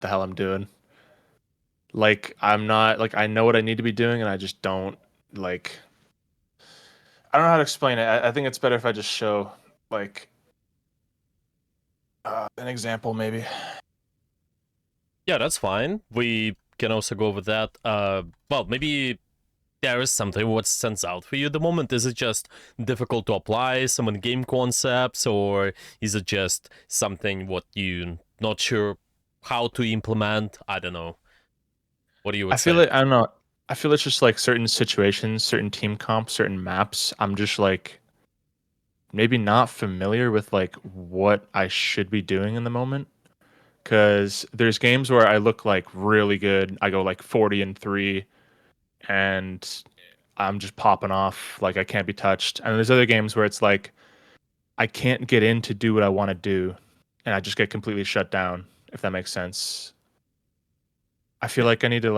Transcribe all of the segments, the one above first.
the hell I'm doing. Like I'm not like I know what I need to be doing, and I just don't like. I don't know how to explain it. I think it's better if I just show like an example, maybe. Yeah, that's fine. We can also go with that. Well, maybe there is something what stands out for you at the moment. Is it just difficult to apply some in-game concepts, or is it just something what you not sure how to implement? I don't know. What do you I would feel say? it. I don't know. I feel it's just like certain situations, certain team comps, certain maps. I'm just like maybe not familiar with like what I should be doing in the moment. Cause there's games where I look like really good. I go like 40-3, and I'm just popping off like I can't be touched. And there's other games where it's like I can't get in to do what I want to do, and I just get completely shut down. If that makes sense. I feel Yeah. like I need to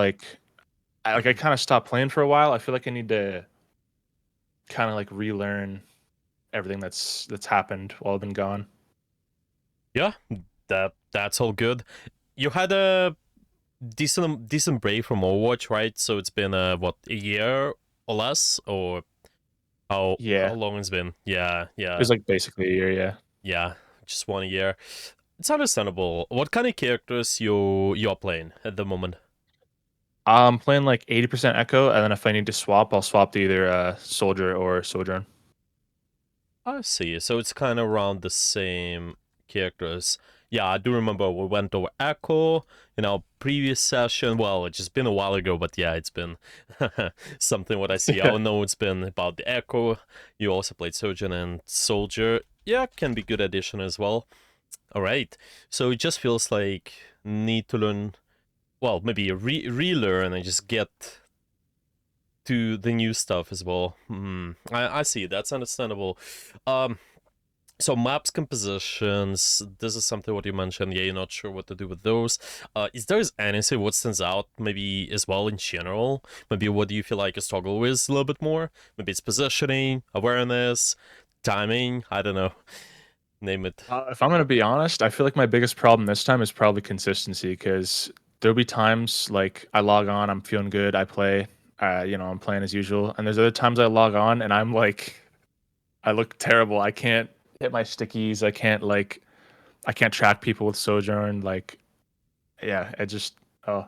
I kind of stopped playing for a while. I feel like I need to kind of like relearn everything that's happened while I've been gone. Yeah, that's all good. You had a decent break from Overwatch, right? So it's been what, a year or less, or how Yeah, long it's been? Yeah, it yeah, was like basically a year. Yeah. yeah. Just 1 year. It's understandable. What kind of characters you're playing at the moment? I'm playing like 80% Echo, and then if I need to swap, I'll swap to either Soldier or Sojourn. I see. So it's kind of around the same characters. Yeah, I do remember we went over Echo in our previous session. Well, it's just been a while ago, but yeah, it's been something what I see. I Yeah. know it's been about the Echo. You also played Surgeon and Soldier. Yeah, can be good addition as well. All right. So it just feels like need to learn, well, maybe relearn and just get to the new stuff as well. I see. That's understandable. Um, so maps compositions, this is something what you mentioned. Yeah, you're not sure what to do with those. Is there anything what stands out maybe as well in general? Maybe what do you feel like you struggle with a little bit more? Maybe it's positioning, awareness, timing. I don't know. Name it. If I'm gonna be honest, I feel like my biggest problem this time is probably consistency because there'll be times like I log on, I'm feeling good, I play, I'm playing as usual, and there's other times I log on and I'm like, I look terrible. I can't hit my stickies. I can't track people with Sojourn. Like, yeah, it just oh.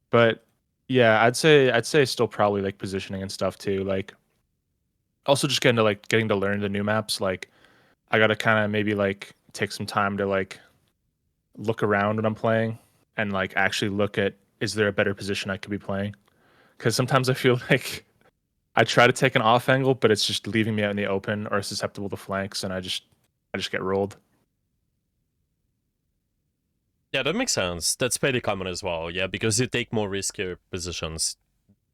But yeah, I'd say still probably like positioning and stuff too. Like, also just getting to learn the new maps. Like, I gotta kind of maybe like take some time to like look around when I'm playing and like actually look at is there a better position I could be playing? Because sometimes I feel like I try to take an off angle, but it's just leaving me out in the open or susceptible to flanks, and I just get rolled. Yeah, that makes sense. That's pretty common as well. Yeah, because you take more riskier positions.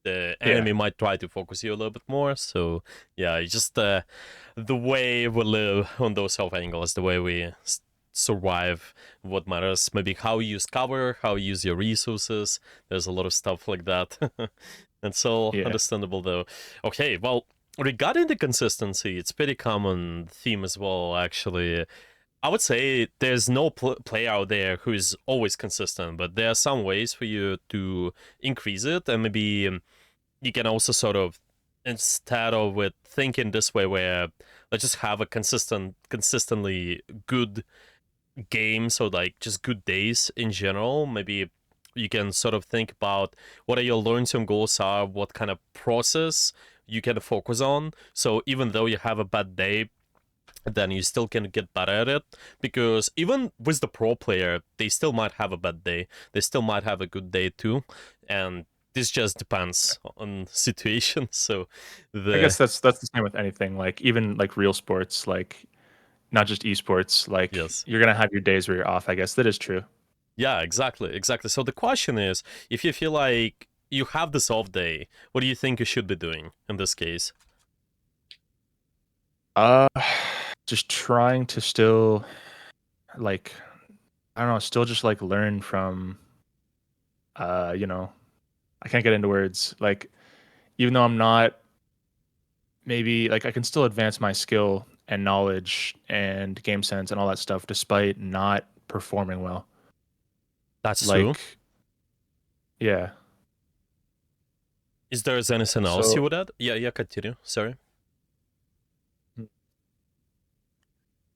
The Yeah, enemy might try to focus you a little bit more. So yeah, it's just the way we live on those health angles, the way we survive. What matters, maybe how you use cover, how you use your resources. There's a lot of stuff like that. It's all yeah. understandable though. Okay, well, regarding the consistency, it's pretty common theme as well. Actually, I would say there's no player out there who is always consistent, but there are some ways for you to increase it, and maybe you can also sort of, instead of with thinking this way, where let's just have a consistently good game, so like just good days in general. Maybe you can sort of think about what are your long-term goals are, what kind of process you can focus on. So even though you have a bad day, then you still can get better at it, because even with the pro player they still might have a bad day, they still might have a good day too, and this just depends on situation. So I the guess that's the same with anything. Like even like real sports, like not just esports. Like yes, you're gonna have your days where you're off. I guess that is true. yeah, exactly. So the question is, if you feel like you have this off day, what do you think you should be doing in this case? Uh, just trying to still like I don't know, still just like learn from uh, you know, I can't get into words. Like even though I'm not maybe like I can still advance my skill and knowledge and game sense and all that stuff despite not performing well. That's true. Like, yeah. Is there anything else you So, would add? Yeah, yeah, continue. Sorry.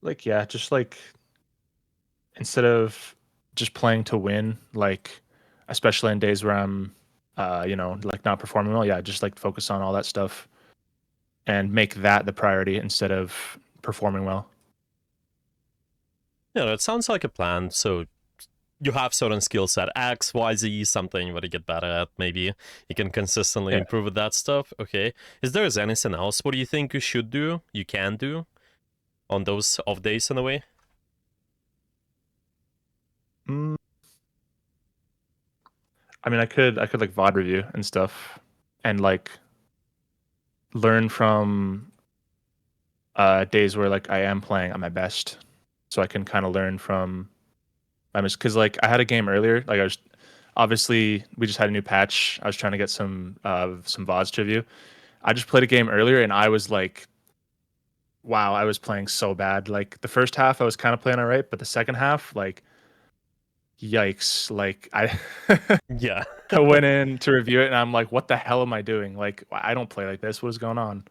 like, yeah, just like instead of just playing to win, like, especially in days where I'm, like not performing well, yeah, just like focus on all that stuff and make that the priority instead of performing well. Yeah, that sounds like a plan. So you have certain skill set X, Y, Z, something you want to get better at. Maybe you can consistently Yeah. improve with that stuff. Okay. Is there anything else? What do you think you should do? You can do on those off days in a way? Mm, I mean, I could like VOD review and stuff, and like learn from days where like I am playing at my best, so I can kind of learn from my because like I had a game earlier, like I was obviously we just had a new patch. I was trying to get some VODs to review. I just played a game earlier and I was like, wow, I was playing so bad. Like the first half I was kind of playing all right, but the second half, like, yikes! Like I Yeah. I went in to review it and I'm like, what the hell am I doing? Like I don't play like this. What is going on?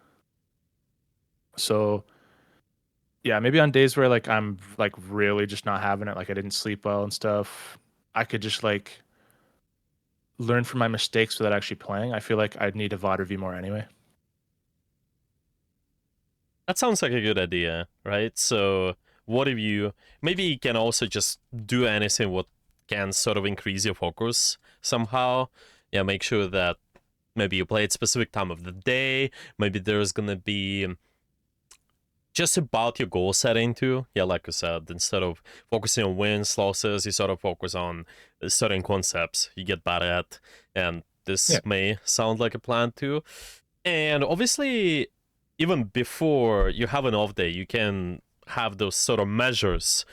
So yeah, maybe on days where like I'm like really just not having it, like I didn't sleep well and stuff, I could just like learn from my mistakes without actually playing. I feel like I'd need a VOD review more anyway. That sounds like a good idea, right? So, what if you maybe you can also just do anything what can sort of increase your focus somehow? Yeah, make sure that maybe you play at specific time of the day. Maybe there's gonna be just about your goal setting too. Yeah, like I said, instead of focusing on wins, losses, you sort of focus on certain concepts you get better at, and this Yeah. may sound like a plan too. And obviously, even before you have an off day, you can have those sort of measures.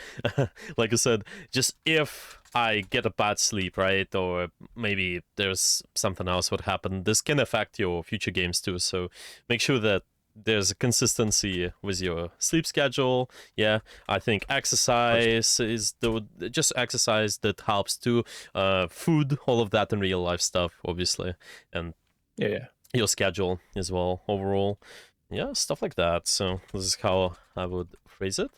Like I said, just if I get a bad sleep, right? Or maybe there's something else what happened. This can affect your future games too. So make sure that there's a consistency with your sleep schedule. Yeah, I think Of course. exercise is the just exercise that helps too. Food, all of that in real life stuff, obviously, and Yeah, yeah. your schedule as well overall. Yeah, stuff like that. So this is how I would phrase it.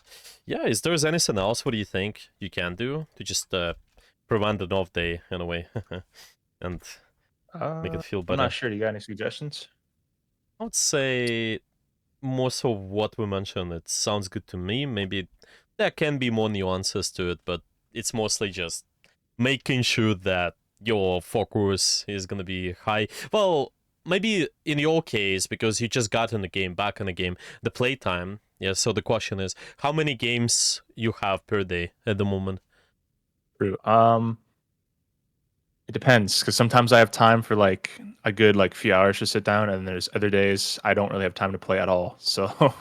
Yeah, is there anything else? What do you think you can do to just prevent an off day in a way and make it feel I'm not better? sure. Do you got any suggestions? I would say most of what we mentioned, it sounds good to me. Maybe there can be more nuances to it, but it's mostly just making sure that your focus is gonna be high. Well, maybe in your case, because you just got in the game, back in the game, the playtime. Yeah, so the question is, how many games you have per day at the moment? True. It depends because sometimes I have time for like a good like few hours to sit down, and there's other days I don't really have time to play at all. So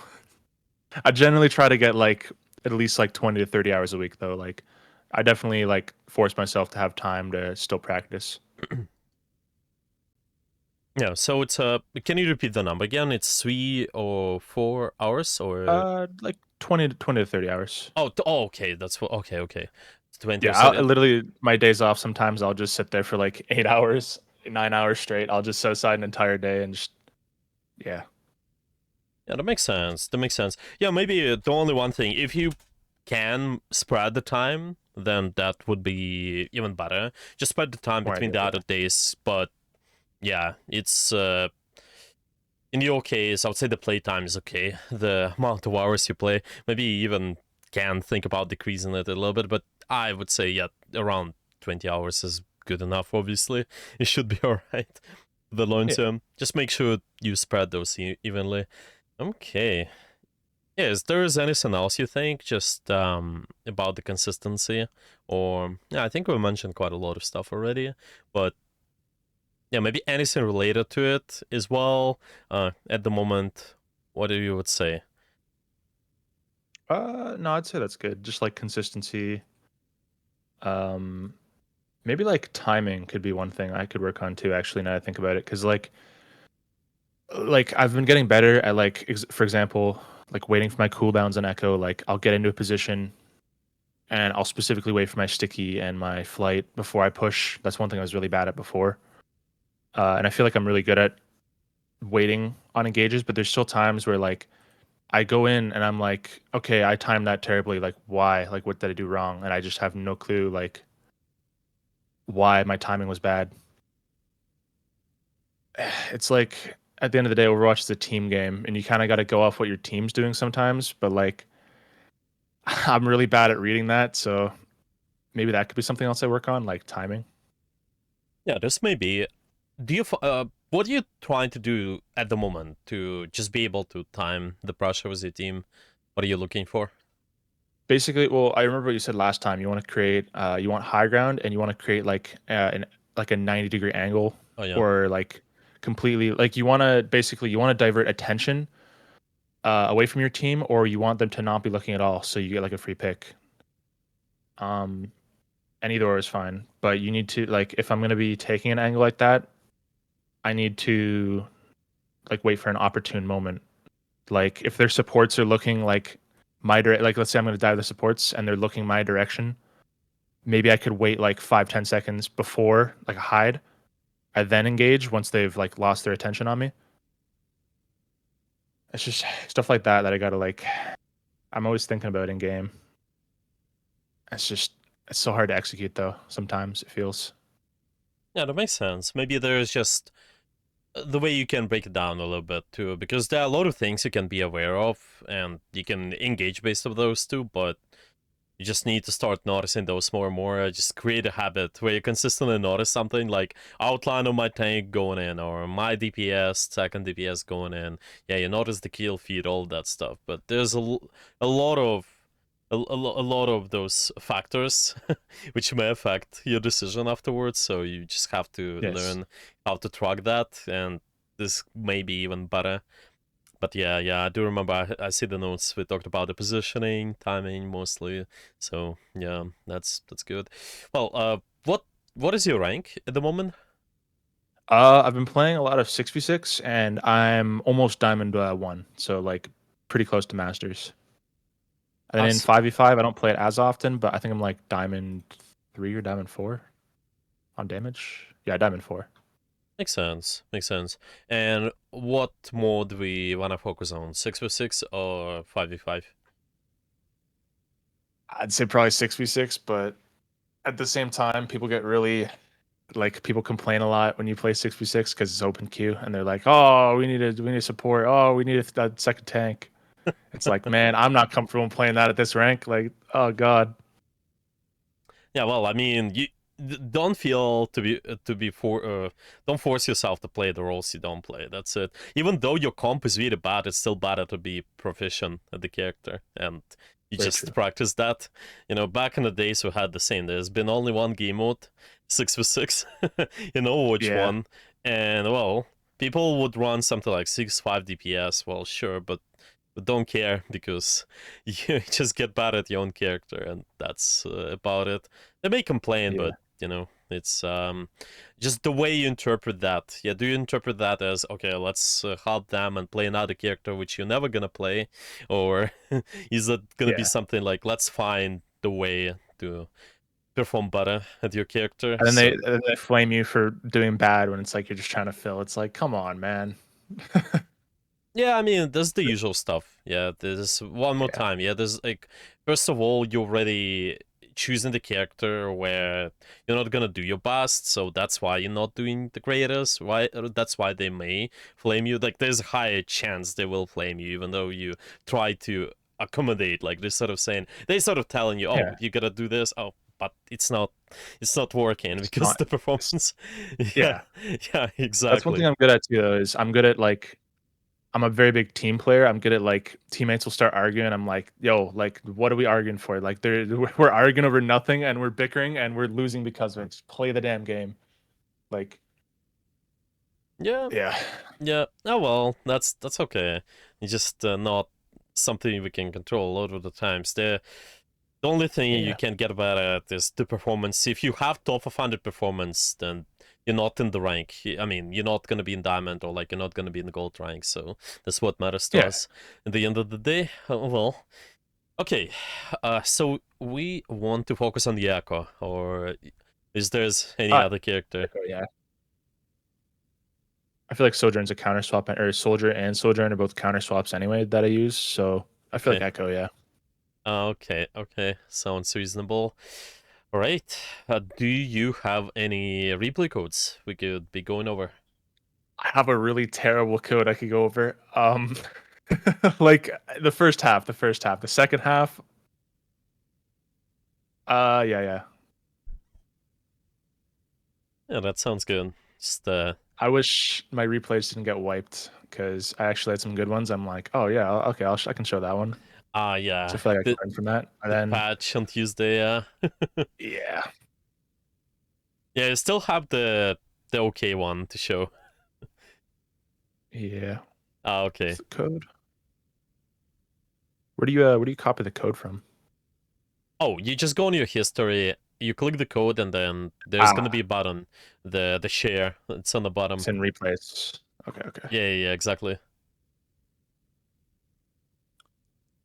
I generally try to get like at least like 20 to 30 hours a week though. Like I definitely like force myself to have time to still practice. Yeah, so it's can you repeat the number again? It's 3 or 4 hours or Like 20 to 30 hours. oh okay, that's what okay, okay. It's 20 or Yeah, I 30. literally my days off sometimes I'll just sit there for like 8 hours, 9 hours straight. I'll just set aside an entire day and just yeah. Yeah, that makes sense. That makes sense. Yeah, maybe the only one thing, if you can spread the time, then that would be even better. Just spread the time More between ideal, the other yeah. days. But yeah, it's in your case, I would say the playtime is okay. The amount of hours you play, maybe you even can think about decreasing it a little bit. But I would say yeah, around 20 hours is good enough. Obviously, it should be all right. The long Yeah. term, just make sure you spread those evenly. Okay. Yeah, is there anything else you think just about the consistency? Or yeah, I think we mentioned quite a lot of stuff already, but yeah, maybe anything related to it as well. At the moment, what do you would say? No, I'd say that's good. Just like consistency. Um, maybe like timing could be one thing I could work on too, actually, now that I think about it. Cause like I've been getting better at like for example, like waiting for my cooldowns on Echo. Like I'll get into a position and I'll specifically wait for my sticky and my flight before I push. That's one thing I was really bad at before. And I feel like I'm really good at waiting on engages, but there's still times where like I go in and I'm like, okay, I timed that terribly. Like, why? Like, what did I do wrong? And I just have no clue, like, why my timing was bad. It's like at the end of the day, Overwatch is a team game, and you kind of got to go off what your team's doing sometimes. But like, I'm really bad at reading that, so maybe that could be something else I work on, like timing. Yeah, this may be. Do you what are you trying to do at the moment to just be able to time the pressure with your team? What are you looking for? Basically, well, I remember what you said last time. You want to create, you want high ground, and you want to create like a 90-degree angle, Oh yeah. or like completely like you want to basically you want to divert attention away from your team, or you want them to not be looking at all, so you get like a free pick. Um, and either or is fine, but you need to like if I'm gonna be taking an angle like that, I need to like wait for an opportune moment. Like if their supports are looking like like let's say I'm gonna dive the supports and they're looking my direction, maybe I could wait like 5-10 seconds before like a hide. I then engage once they've like lost their attention on me. It's just stuff like that that I gotta like. I'm always thinking about in game. It's just it's so hard to execute though. Sometimes it feels. Yeah, that makes sense. Maybe there's just the way you can break it down a little bit too, because there are a lot of things you can be aware of, and you can engage based on those too. But you just need to start noticing those more and more. Just create a habit where you consistently notice something like outline of my tank going in, or my DPS, second DPS going in. Yeah, you notice the kill feed, all that stuff. But there's a lot of a lot of those factors which may affect your decision afterwards. So you just have to Yes. learn how to track that, and this may be even better. But yeah, I do remember. I see the notes. We talked about the positioning, timing mostly. So yeah, that's good. Well, what is your rank at the moment? I've been playing a lot of 6v6, and I'm almost diamond 1, so like pretty close to masters. And then in Us 5v5, I don't play it as often, but I think I'm like diamond 3 or diamond 4 on damage. Yeah, diamond 4. makes sense. Makes sense. And what mode we wanna focus on? 6v6 or 5v5? I'd say probably 6v6, but at the same time, people get really like people complain a lot when you play 6v6 because it's open queue, and they're like, "Oh, we need support. Oh, we need a second tank." It's like, man, I'm not comfortable playing that at this rank. Like, oh god. Yeah, well, I mean, you don't feel to be for don't force yourself to play the roles you don't play. That's it. Even though your comp is really bad, it's still better to be proficient at the character, and you Very true. just practice that. You know, back in the days we had the same. There's been only one game mode, 6v6, in Overwatch Yeah. 1, and well, people would run something like 6-5 DPS. Well, sure, but don't care because you just get bad at your own character, and that's about it. They may complain, Yeah. but it's just the way you interpret that. Yeah, do you interpret that as okay? Let's help them and play another character which you're never gonna play, or is it gonna be Yeah. something like let's find the way to perform better at your character? And then So they flame you for doing bad when it's like you're just trying to fill. It's like, come on, man. yeah, I mean, there's the usual stuff. Yeah, there's one more Yeah. time. Yeah, there's like, first of all, you're already choosing the character where you're not gonna do your best, so that's why you're not doing the greatest. Why? That's why they may flame you. Like, there's a higher chance they will flame you, even though you try to accommodate. Like, they're sort of telling you, oh, Yeah. you gotta do this. Oh, but it's not working It's because not the it's, performance. Yeah, yeah. yeah, That's one thing exactly. I'm good at too, though, is I'm good at like I'm a very big team player. I'm good at like teammates will start arguing. I'm like, yo, like, what are we arguing for? Like, we're arguing over nothing, and we're bickering, and we're losing because of it. Just play the damn game. Like, Yeah, yeah, yeah. Oh well, that's okay. It's just not something we can control a lot of the times. The only thing you yeah, can get better at is the performance. If you have top of 100 performance, then you're not in the rank. I mean, you're not gonna be in diamond, or like you're not gonna be in the gold rank. So that's what matters to yeah. us. At the end of the day, well, Okay, so we want to focus on the Echo, or is there's any Uh, other character? Echo, yeah. I feel like Sojourn's a counter swap, or Soldier and Sojourn are both counter swaps anyway that I use. So I feel like Okay. Echo, yeah. Okay, sounds reasonable. All right. Do you have any replay codes we could be going over? I have a really terrible code I could go over. Like the first half, the second half. Yeah. Yeah, that sounds good. Just I wish my replays didn't get wiped because I actually had some good ones. I'm like, oh yeah, okay, I can show that one. So yeah, I feel like I can learn from that. And the then patch on Tuesday. yeah, Yeah, you still have the okay one to show. yeah. What's Okay. the code? Where do you copy the code from? Oh, you just go on your history, you click the code, and then there's gonna be Ah, a button, the share. It's on the bottom. it's in replays. Okay. Yeah, exactly.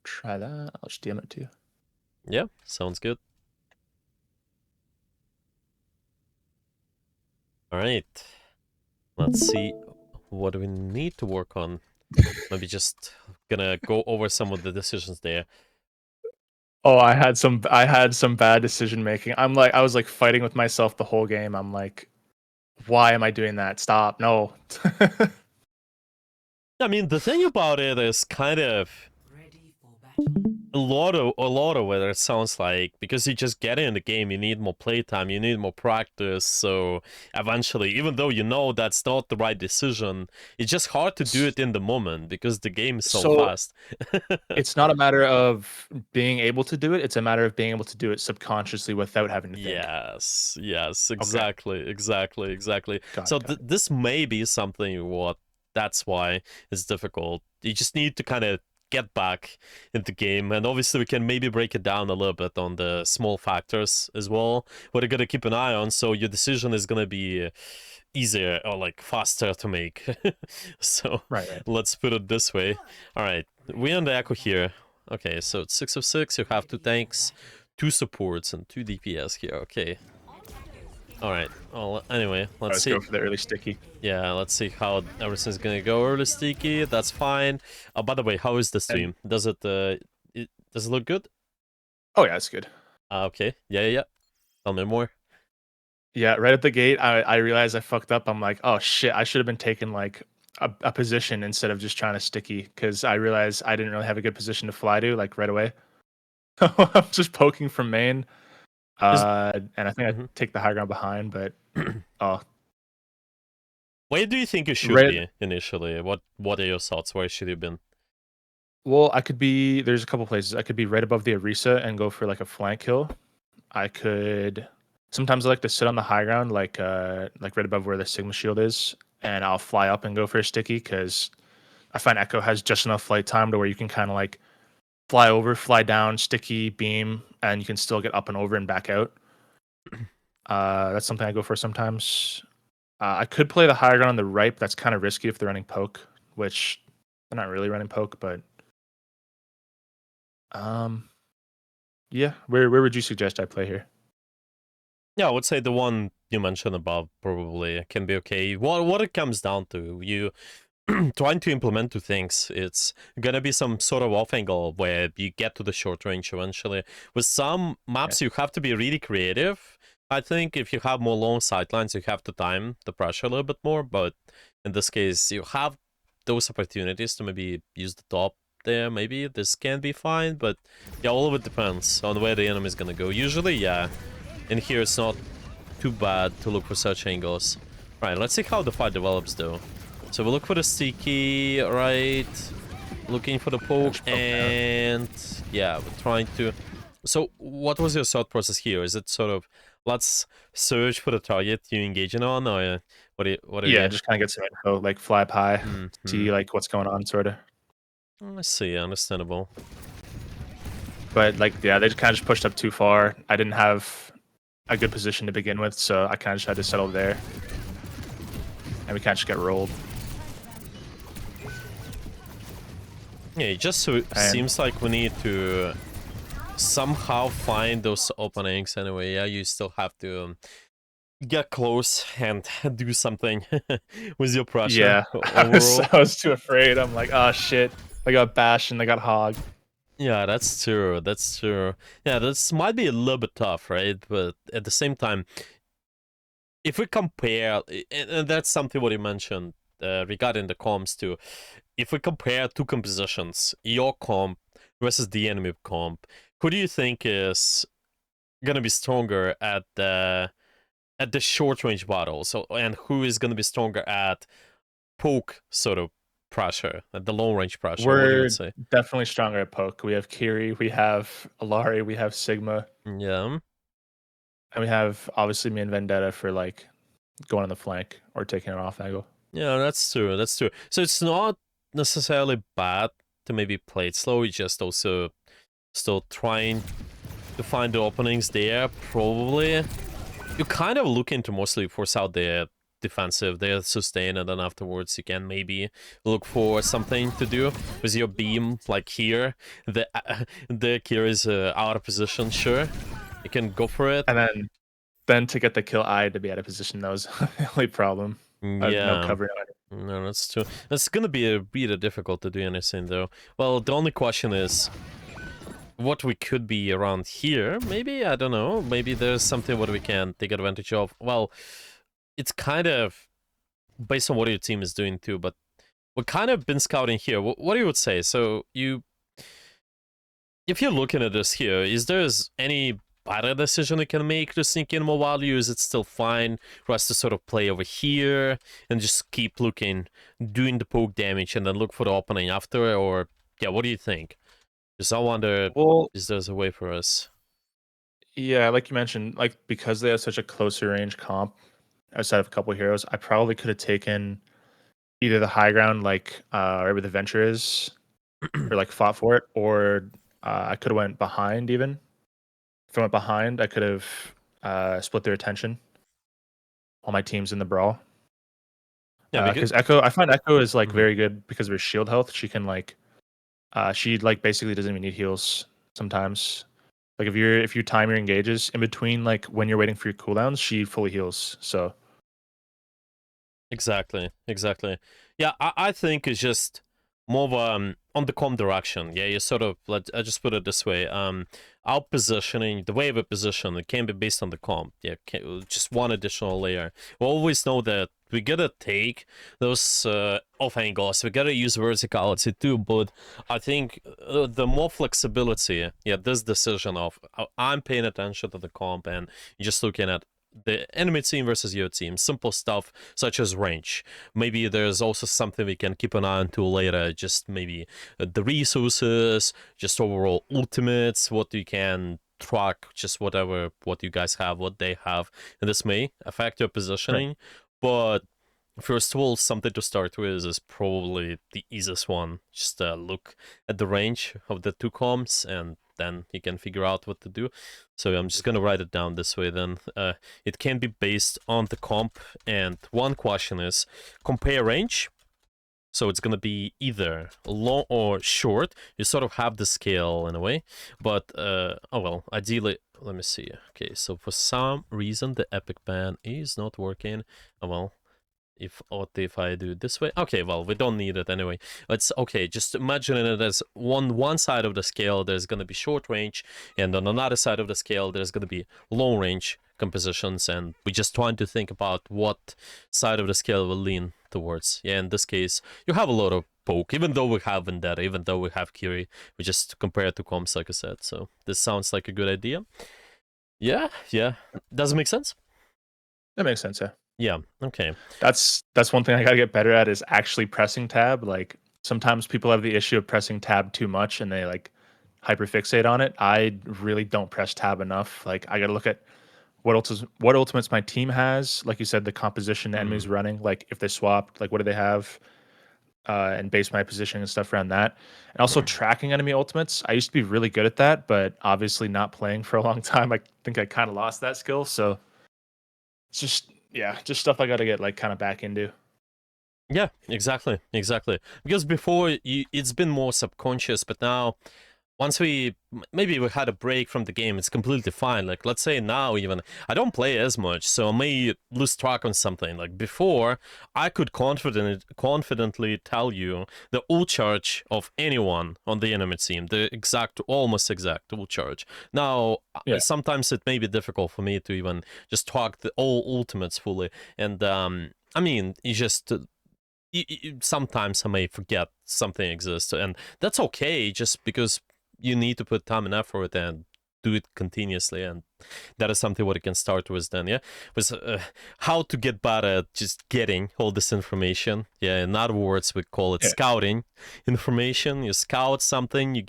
Try that. I'll just DM it to you. Yeah, sounds good. All right. Let's see what we need to work on. Maybe just gonna go over some of the decisions there. Oh, I had some bad decision making. I was like fighting with myself the whole game. I'm like, why am I doing that? Stop. No. I mean, the thing about it is kind of a lot of what it sounds like, because you just get in the game, you need more playtime, you need more practice. So eventually, even though you know that's not the right decision, it's just hard to do it in the moment because the game is so So fast. it's not a matter of being able to do it, it's a matter of being able to do it subconsciously without having to think. Yes, Okay, exactly. got So it, got it. this may be something what that's why it's difficult. You just need to kind of get back in the game, and obviously we can maybe break it down a little bit on the small factors as well. What you gotta keep an eye on, so your decision is gonna be easier or like faster to make. So Right. let's put it this way. All right, we're on the Echo here. Okay, so it's 6 of 6. You have 2 tanks, 2 supports, and 2 DPS here. Okay. All right. Well, anyway, let's Let's see. go for the early sticky. Yeah, let's see how everything's gonna go. Early sticky. That's fine. By the way, how is the And stream? Does it does it look good? oh yeah, it's good. Okay. Yeah. Tell me more. Yeah, right at the gate, I realized I fucked up. I'm like, oh shit, I should have been taking like a position instead of just trying to sticky because I realized I didn't really have a good position to fly to like right away. I'm just poking from main, Is and I think I mhm. take the high ground behind, but oh, Where do you think you should right. be initially? What are your thoughts? Where should you been? Well, I could be. There's a couple places. I could be right above the Arisa and go for like a flank kill. I could. Sometimes I like to sit on the high ground, like right above where the Sigma shield is, and I'll fly up and go for a sticky because I find Echo has just enough flight time to where you can kind of like fly over, fly down, sticky, beam, and you can still get up and over and back out. That's something I go for sometimes. I could play the higher ground on the right, but that's kind of risky if they're running poke, which they're not really running poke, but um, yeah. Where would you suggest I play here? Yeah, I would say the one you mentioned above probably can be okay. What it comes down to, you trying to implement two things. It's gonna be some sort of off angle where you get to the short range eventually. With some Yeah. maps, you have to be really creative. I think if you have more long sightlines, you have to time the pressure a little bit more. But in this case, you have those opportunities to maybe use the top there. Maybe this can be fine, but yeah, all of it depends on where the enemy is gonna go. Usually, yeah, in here it's not too bad to look for such angles. Right, let's see how the fight develops though. So we look for the sticky, right? Looking for the poke, Just poke down. and yeah, we're trying to. So what was your thought process here? Is it sort of let's search for the target you're engaging on, or what are Yeah, you? just kind of get some info, like fly up high, Mm-hmm. see like what's going on, sort of. I see, understandable. But like, yeah, they just kind of just pushed up too far. I didn't have a good position to begin with, so I kind of just had to settle there, and we kind of just get rolled. Yeah, it just so And seems like we need to somehow find those openings anyway. Yeah, you still have to get close and do something with your pressure Yeah, overall. I was too afraid. I'm like, oh shit, I got bashed and I got hogged. Yeah, that's true. That's true. Yeah, this might be a little bit tough, right? But at the same time, if we compare, and that's something what you mentioned regarding the comps too. If we compare two compositions, your comp versus the enemy comp, who do you think is gonna be stronger at the short range battle? So, and who is gonna be stronger at poke sort of pressure, at the long range pressure? What do you would We're say? definitely stronger at poke. We have Kiri, we have Alari, we have Sigma, Yeah. and we have obviously me and Vendetta for like going on the flank or taking an off angle. Yeah, that's true. That's true. So it's not necessarily bad to maybe play it slow. You just also still trying to find the openings there. Probably you kind of looking to mostly force out their defensive, their sustain, and then afterwards you can maybe look for something to do with your beam. Like here, the Kira is out of position. Sure, you can go for it. And then to get the kill, I had to be out of position. That was the only problem. I have no Yeah. cover. No, that's true. It's gonna be a bit difficult to do anything though. Well, the only question is what we could be around here. Maybe, I don't know. Maybe there's something what we can take advantage of. Well, it's kind of based on what your team is doing too, but we've kind of been scouting here. What do you would say? So if you're looking at this here, is there any better decision you can make to sneak in more value? Is it still fine for us to sort of play over here and just keep looking, doing the poke damage, and then look for the opening after? Or, yeah, what do you think? Because I wonder, Well, is there a way for us? yeah, like you mentioned, like because they have such a closer range comp outside of a couple of heroes, I probably could have taken either the high ground, like right where the venture is, or like fought for it, or I could have went behind even. If I went behind, I could have split their attention while my team's in the brawl. Yeah, because Because Echo, I find Echo is like Mhm. very good because of her shield health. She can like, she like basically doesn't even need heals sometimes. Like if you time your engages in between, like when you're waiting for your cooldowns, she fully heals. So Exactly, exactly. Yeah, I think it's just more of on the com direction. Yeah, you sort of I just put it this way. Our positioning, the way we position, it can be based on the comp. Yeah, just one additional layer. We always know that we gotta take those off angles. We gotta use verticality too. But I think the more flexibility, yeah, this decision of I'm paying attention to the comp and just looking at the enemy team versus your team, simple stuff such as range. Maybe there's also something we can keep an eye on to later, just maybe the resources, just overall ultimates, what you can track, just whatever, what you guys have, what they have, and this may affect your right, positioning. But first of all, something to start with is probably the easiest one. Just look at the range of the two comps, and then you can figure out what to do. So I'm just gonna write it down this way then. It can be based on the comp, and one question is compare range. So it's gonna be either long or short. You sort of have the scale in a way, but oh well, ideally, let me see. Okay, so for some reason the epic ban is not working. Oh well, if I do it this way, okay, well, we don't need it anyway. It's okay, just imagine it as one side of the scale there's going to be short range, and on another side of the scale there's going to be long range compositions, and we just trying to think about what side of the scale will lean towards. Yeah, in this case you have a lot of poke, even though we have Vendetta, even though we have Kiri, we just compare it to comps, like I said. So this sounds like a good idea. Yeah, does it make sense? that makes sense. Yeah, Yeah, okay. that's one thing I gotta get better at is actually pressing tab. Like sometimes people have the issue of pressing tab too much and they like hyperfixate on it. I really don't press tab enough. Like I gotta look at what ultimates my team has. Like you said, the composition the enemy's running. Like if they swapped, like what do they have? And base my positioning and stuff around that. And also tracking enemy ultimates. I used to be really good at that, but obviously not playing for a long time. I think I kind of lost that skill. So it's just yeah, just stuff I got to get like kind of back into. Yeah, exactly. Because before it's been more subconscious, but now once maybe we had a break from the game, it's completely fine. Like, let's say now even I don't play as much, so I may lose track on something. Like before, I could confidently tell you the ult charge of anyone on the enemy team, the almost exact ult charge. Now, Yeah. sometimes it may be difficult for me to even just track all ultimates fully, and I mean, you just sometimes I may forget something exists, and that's okay. Just because you need to put time and effort and do it continuously, and that is something what you can start with. Then, yeah, was how to get better at just getting all this information. Yeah, in other words, we call it Yeah. scouting information. You scout something, you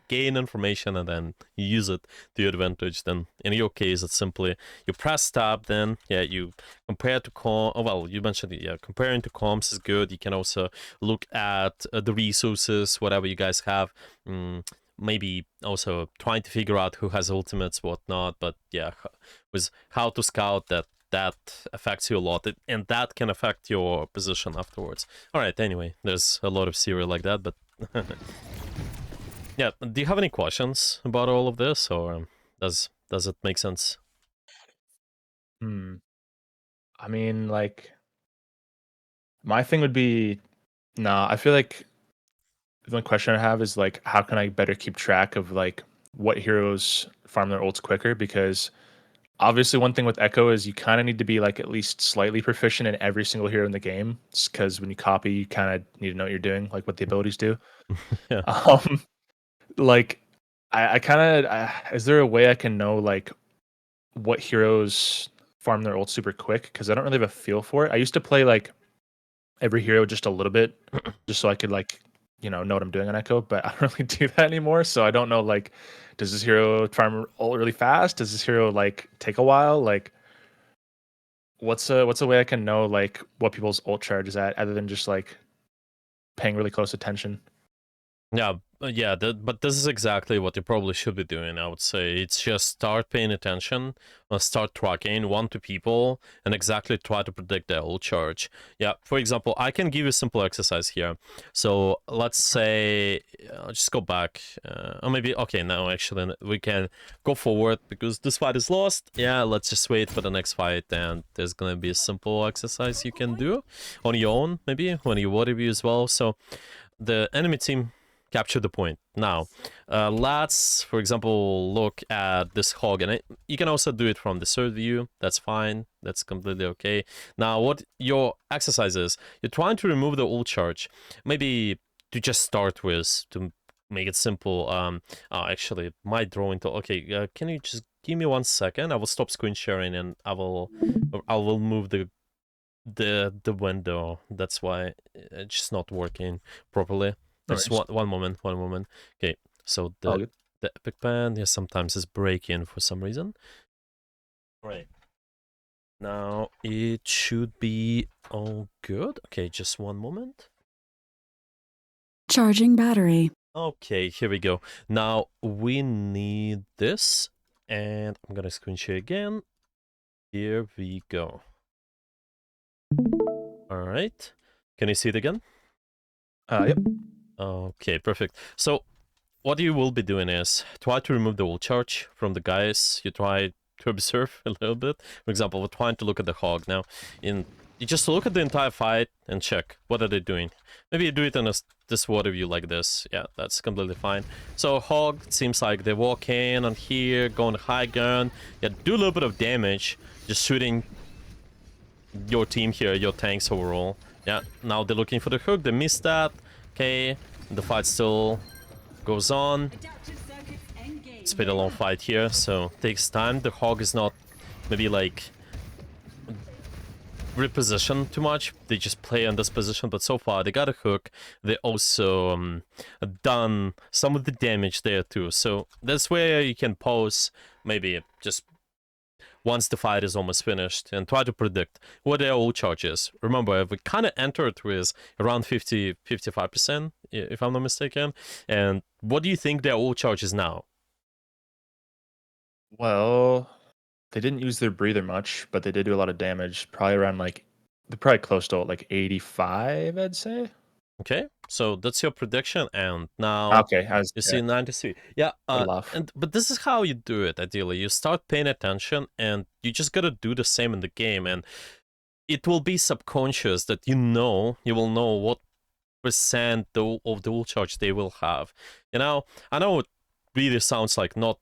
gain information, and then you use it to your advantage. Then, in your case, it's simply you press tab. Then, yeah, you compare to com. Oh, well, you mentioned it. Yeah, comparing to comps is good. You can also look at the resources, whatever you guys have. Maybe also trying to figure out who has ultimates, whatnot. But yeah, with how to scout that affects you a lot, and that can affect your position afterwards. All right. Anyway, there's a lot of serial like that, but yeah. Do you have any questions about all of this, or does it make sense? Hmm. I mean, like, my thing would be, nah. I feel like the only question I have is like, how can I better keep track of like what heroes farm their ults quicker? Because obviously, one thing with Echo is you kind of need to be like at least slightly proficient in every single hero in the game. Because when you copy, you kind of need to know what you're doing, like what the abilities do. Yeah. Um, like, I kind of is there a way I can know like what heroes farm their ult super quick? Because I don't really have a feel for it. I used to play like every hero just a little bit, just so I could like know what I'm doing on Echo. But I don't really do that anymore. So I don't know like, does this hero farm ult really fast? Does this hero like take a while? Like, what's a way I can know like what people's ult charge is at, other than just like paying really close attention? Yeah, yeah, but this is exactly what you probably should be doing, I would say. It's just start paying attention, start tracking one to people, and exactly try to predict their ult charge. Yeah, for example, I can give you a simple exercise here. So let's say, just go back, or maybe, okay, no, actually, we can go forward because this fight is lost. Yeah, let's just wait for the next fight, and there's gonna be a simple exercise you can do on your own, maybe, when you water view as well. So the enemy team capture the point. Now, let's, for example, look at this hog, and you can also do it from the third view. That's fine. That's completely okay. Now, what your exercise is, you're trying to remove the ult charge. Maybe to just start with, to make it simple. Actually, my drawing tool. Okay, can you just give me 1 second? I will stop screen sharing, and I will move the window. That's why it's just not working properly. No Just worries. one moment, one moment. Okay, so All the good. the epic band, yeah, sometimes is breaking for some reason. Right. Now it should be all good. Okay, just one moment. Charging battery. Okay, here we go. Now we need this, and I'm gonna screen share again. Here we go. All right. Can you see it again? Yep. Okay, perfect. So what you will be doing is try to remove the ult charge from the guys. You try to observe a little bit. For example, we're trying to look at the hog now. You just look at the entire fight and check what are they doing. Maybe you do it in this water view like this. Yeah, that's completely fine. So hog, it seems like they walk in on here, going high gun. Yeah, do a little bit of damage, just shooting your team here, your tanks overall. Yeah, now they're looking for the hook. They missed that. Okay, the fight still goes on. It's been a long fight here, so it takes time. The hog is not maybe like repositioned too much. They just play on this position, but so far they got a hook. They also done some of the damage there too. So that's where you can pause, maybe just once the fight is almost finished, and try to predict what their ult charge is. Remember, we kind of entered with around 55%, if I'm not mistaken. And what do you think their ult charge is now? Well, they didn't use their breather much, but they did do a lot of damage. Probably around like they're probably close to like 85, I'd say. Okay, so that's your prediction, and now Okay, you yeah, see 93. Yeah, a little off. but this is how you do it. Ideally, you start paying attention, and you just gotta do the same in the game, and it will be subconscious that you will know what percent of the ult charge they will have. I know it really sounds like not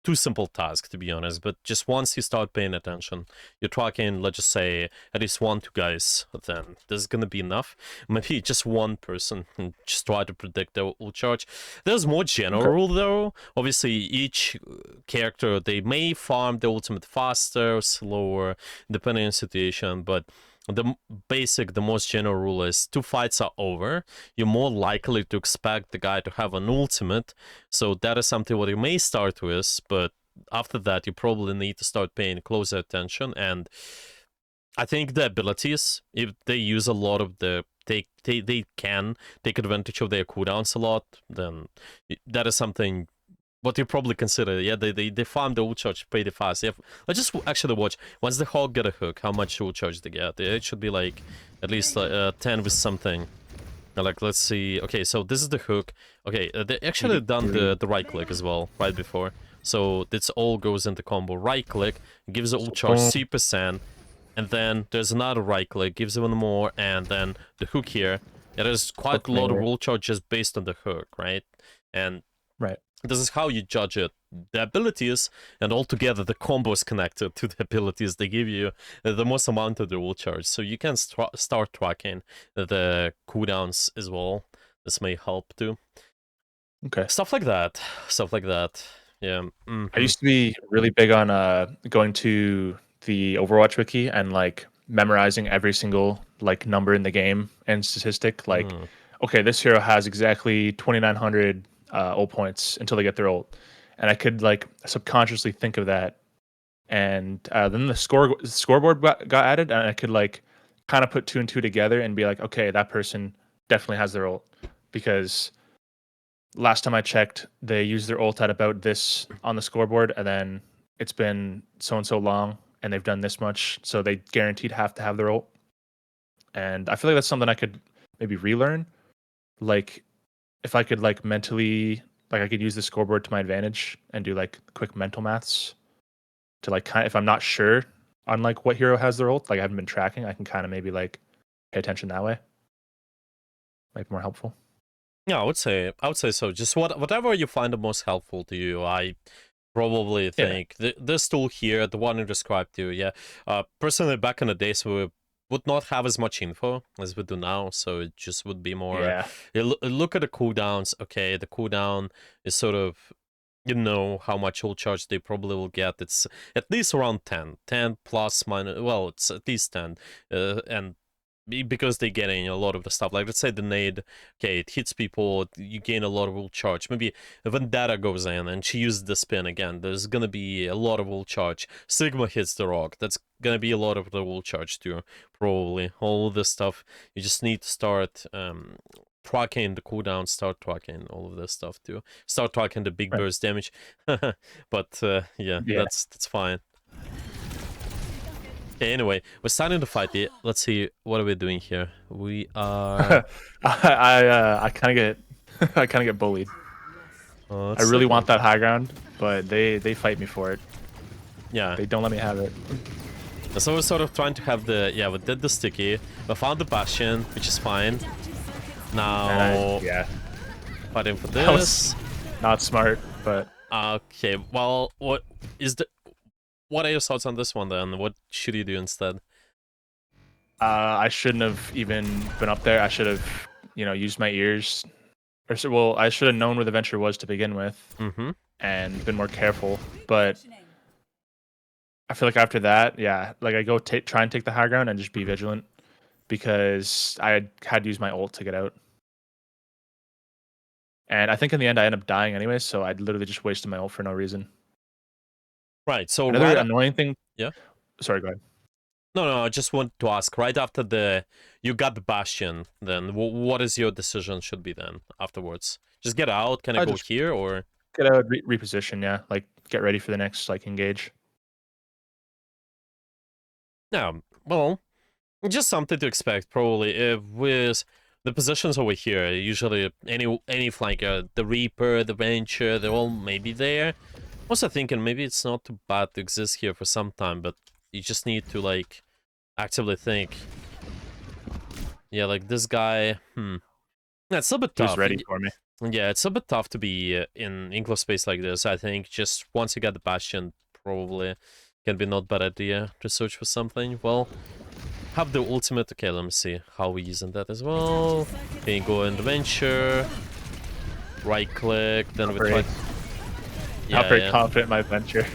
too simple task, to be honest, but just once you start paying attention, you're tracking, let's just say, at least 1, 2 guys, then this is gonna be enough. Maybe just one person and just try to predict their ult charge. There's more Okay. general though. Obviously, each character, they may farm the ultimate faster or slower, depending on the situation, but the most general rule is 2 fights are over, you're more likely to expect the guy to have an ultimate, so that is something what you may start with, but after that you probably need to start paying closer attention. And I think the abilities, if they use a lot of they can take advantage of their cooldowns a lot, then that is something what you probably consider. Yeah, they farm the ult charge pretty fast. Yeah, let's just actually watch. Once the Hog get a hook, how much ult charge they get? It should be like at least 10 with something. Like, let's see. Okay, so this is the hook. Okay, they actually done 83. the right click as well, right before. So this all goes into combo. Right click, gives the ult So charge boom. 3%, and then there's another right click, gives even more, and then the hook here. Yeah, there's quite Hook a lot of melee. ult charge just based on the hook, right? And Right. this is how you judge it. The abilities, and altogether the combos connected to the abilities, they give you the most amount of the ult charge. So you can start tracking the cooldowns as well. This may help too. Okay. Stuff like that. Stuff like that. Yeah. I used to be really big on going to the Overwatch wiki and like memorizing every single like number in the game and statistic. Like, Mm. okay, this hero has exactly 2,900 ult points until they get their ult, and I could like subconsciously think of that. And then the scoreboard got added, and I could like kind of put two and two together and be like, okay, that person definitely has their ult because last time I checked, they used their ult at about this on the scoreboard, and then it's been so and so long, and they've done this much, so they guaranteed have to have their ult. And I feel like that's something I could maybe relearn. Like if I could like mentally, like I could use the scoreboard to my advantage and do like quick mental maths to like kind. If I'm not sure on like what hero has their ult, like I haven't been tracking, I can kind of maybe like pay attention that way. Might be more helpful. Yeah, I would say so. Just whatever you find the most helpful to you. I probably Yeah. think this tool here, the one you described to, yeah. Personally, back in the days, we would not have as much info as we do now, so it just would be more. Yeah. Look at the cooldowns. Okay, the cooldown is sort of, how much ult charge they probably will get. It's at least around 10 plus minus. Well, it's at least 10, and because they're getting a lot of the stuff. Like, let's say the nade, okay, it hits people, you gain a lot of ult charge. Maybe Vendetta goes in and she uses the spin again. There's gonna be a lot of ult charge. Sigma hits the rock. That's gonna be a lot of the ult charge too, probably. All this stuff. You just need to start tracking the cooldown, start tracking all of this stuff too. Start tracking the big Right. burst damage. But yeah, Yeah. that's fine. Okay, anyway, we're starting to fight it. Let's see, what are we doing here? We are... I kind of get I kind of get bullied. I let's really take a want look. that high ground, but they fight me for it. Yeah, They don't let me have it. so we're sort of trying to have the... Yeah, we did the sticky. We found the bastion, which is fine. And Now, yeah, fighting for that was this. not smart. But Okay, well, what are your thoughts on this one then? What should you do instead? I shouldn't have even been up there. I should have, used my ears. Well, I should have known where the venture was to begin with Mm-hmm. and been more careful. But I feel like after that, yeah, like I go try and take the high ground and just be vigilant because I had to use my ult to get out. And I think in the end I end up dying anyway, so I literally just wasted my ult for no reason. Right, so Another annoying thing. yeah? Sorry, go ahead. No, I just want to ask, right after you got the bastion, then what is your decision should be then afterwards? Just get out, can I I go just here, or... get out, reposition. Yeah, like get ready for the next like engage. Yeah, well, just something to expect, probably. With the positions over here, usually any flanker, the Reaper, the Venture, they're all maybe there. Also thinking maybe it's not too bad to exist here for some time, but you just need to like actively think. Yeah, like this guy, Yeah, it's a bit He was tough. ready for me. Yeah, it's a bit tough to be in enclosed space like this. I think just once you get the Bastion, probably can be not bad idea to search for something. Well, have the ultimate. Okay, let me see how we're using that as well. Can go in the Venture, right click, then Not we try. very, not Yeah, very yeah. confident in my venture.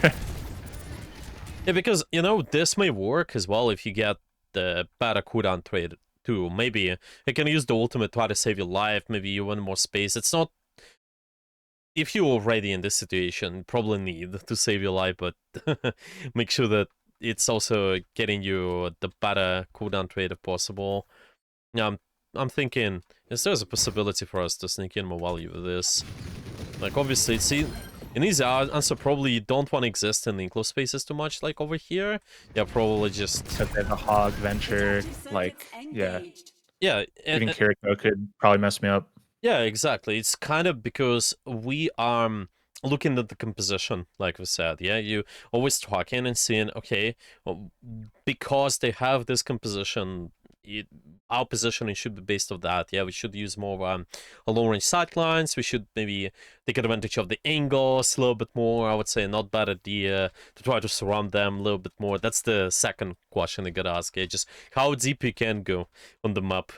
Yeah, because, you know, this may work as well if you get the better cooldown trade too. Maybe you can use the ultimate to try to save your life, maybe you win more space. It's not... If you're already in this situation, probably need to save your life, but make sure that it's also getting you the better cooldown trade if possible. Yeah, I'm thinking, is there a possibility for us to sneak in more value with this? Like, obviously, see, in these answer, probably you don't want to exist in the enclosed spaces too much, like over here. Yeah, probably just... Because they have a hog venture, like, yeah. Yeah, Even Kiriko could probably mess me up. yeah, exactly. It's kind of because we are looking at the composition, like we said. Yeah, you always talking and seeing, okay, well, because they have this composition, our positioning should be based on that. Yeah, we should use more long range sightlines. We should maybe take advantage of the angles a little bit more. I would say not bad idea to try to surround them a little bit more. That's the second question I gotta ask. Yeah, just how deep you can go on the map.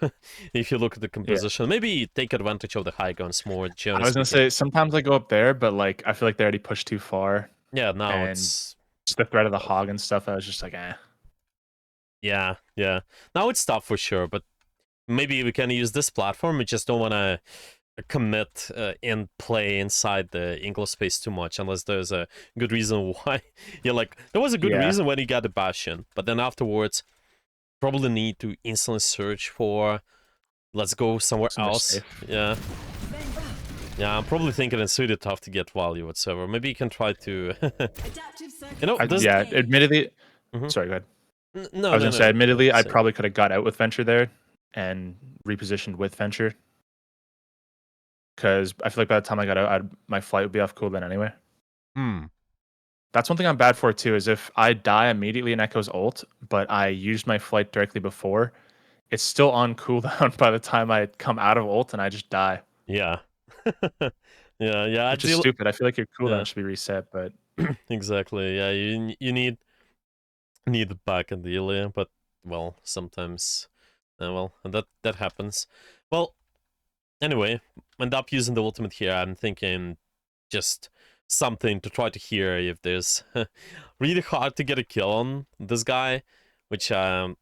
If you look at the Yeah. composition, maybe take advantage of the high guns more, I generally was gonna speaking. say sometimes I go up there, but like I feel like they already pushed too far, Yeah, now and it's just the threat of the tough. hog and stuff. I was just like, eh. Yeah, yeah. Now it's tough for sure, but maybe we can use this platform. We just don't want to commit and play inside the English space too much unless there's a good reason why. Yeah, like there was a good Yeah, reason when you got the Bastion, but then afterwards probably need to instantly search for let's go somewhere somewhere else. safe. Yeah. Yeah, I'm probably thinking it's really tough to get value whatsoever. Maybe you can try to you know, this Yeah, admittedly. Mhm. Sorry, go ahead. I No, was no, gonna say, no. admittedly, I Same. probably could have got out with venture there and repositioned with venture because I feel like by the time I got out, my flight would be off cooldown anyway. Hmm. That's one thing I'm bad for too. Is if I die immediately in Echo's ult, but I used my flight directly before, it's still on cooldown by the time I come out of ult and I just die, Yeah. Yeah, yeah. I which is deal. stupid. I feel like your Yeah. cooldown should be reset, but Exactly. Yeah, you need the back and deal, yeah, but well, sometimes well, that happens. Well, anyway, end up using the ultimate here. I'm thinking just something to try to hear if there's really hard to get a kill on this guy, which yeah,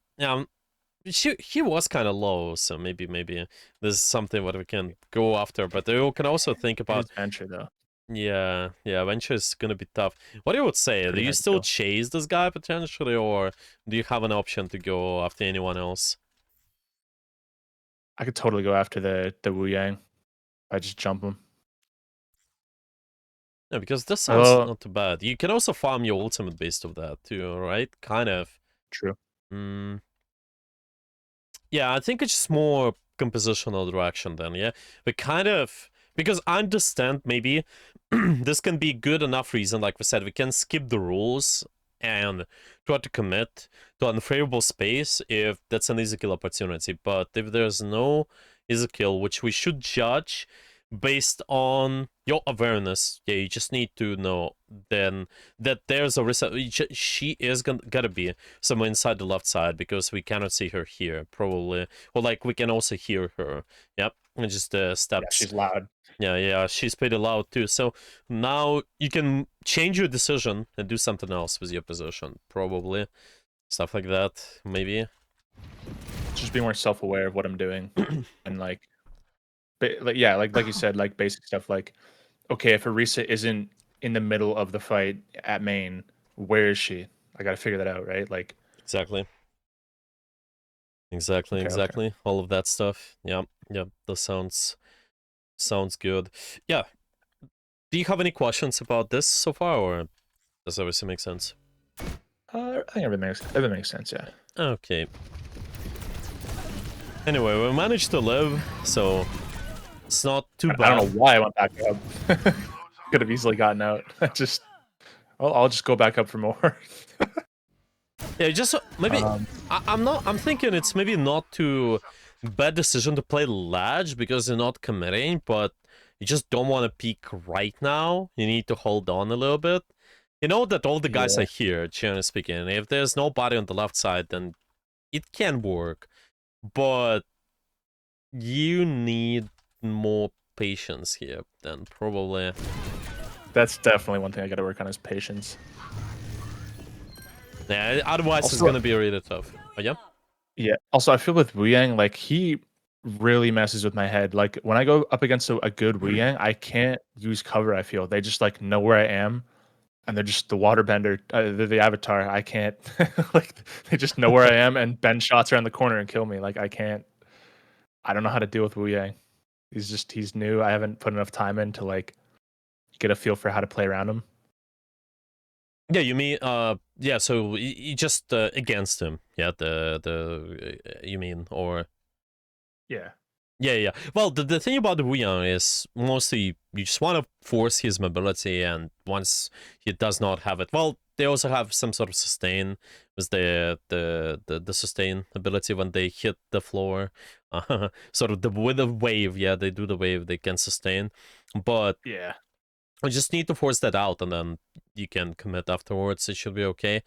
he was kind of low, so maybe there's something what we can go after. But you can also think it about, is venture though. yeah, yeah, venture is gonna be tough. What do you would say? Do Pretty you hard to still kill. chase this guy potentially, or do you have an option to go after anyone else? I could totally go after the Wu Yang. I just jump him. Yeah, because this sounds Oh, not too bad. You can also farm your ultimate based of that too, right? Kind of. true. Mm, yeah, I think it's just more compositional direction then, yeah? But kind of... Because I understand maybe this can be good enough reason, like we said, we can skip the rules and try to commit to unfavorable space if that's an easy kill opportunity. But if there's no easy kill, which we should judge based on your awareness, yeah, you just need to know then that there's a risk. She is gotta be somewhere inside the left side because we cannot see her here, probably. Or like we can also hear her. Yep, and just Yeah, steps. she's loud. Yeah, yeah, she's pretty loud too. So now you can change your decision and do something else with your position, probably. Stuff like that, maybe. Just be more self-aware of what I'm doing, and like yeah, like you said, like basic stuff. Like, okay, if Arisa isn't in the middle of the fight at main, where is she? I got to figure that out, right? Like, Exactly. Exactly, okay, okay. exactly. All of that stuff. Yeah, yeah, that sounds good. Yeah. Do you have any questions about this so far, or does everything make sense? I think everything makes sense. Yeah. Okay. Anyway, we managed to live, so it's not too I don't bad. know why I went back up. Could have easily gotten out. Just, I'll just go back up for more. Yeah, just maybe Um, I'm thinking it's maybe not too bad decision to play Ledge because you're not committing, but you just don't want to peek right now. You need to hold on a little bit. You know that all the guys are yeah, here, generally speaking. If there's nobody on the left side, then it can work. But you need more patience here then probably. that's definitely one thing I got to work on is patience. Yeah, otherwise it's Also, gonna be really tough. Oh yeah? yeah. Also, I feel with Wu Yang, like he really messes with my head. Like when I go up against a good Wu Yang, I can't use cover. I feel they just like know where I am, and they're just the waterbender, the avatar. I can't like they just know where I am and bend shots around the corner and kill me. Like I can't. I don't know how to deal with Wu Yang. He's new. I haven't put enough time in to like get a feel for how to play around him. Yeah, you mean yeah, so you just against him. Yeah, the you mean or Yeah. yeah, yeah. Well, the thing about the Wuyang is mostly you just want to force his mobility, and once he does not have it, well, they also have some sort of sustain, with the sustain ability when they hit the floor, sort of with a wave. Yeah, they do the wave, they can sustain, but Yeah. we just need to force that out, and then you can commit afterwards. It should be okay.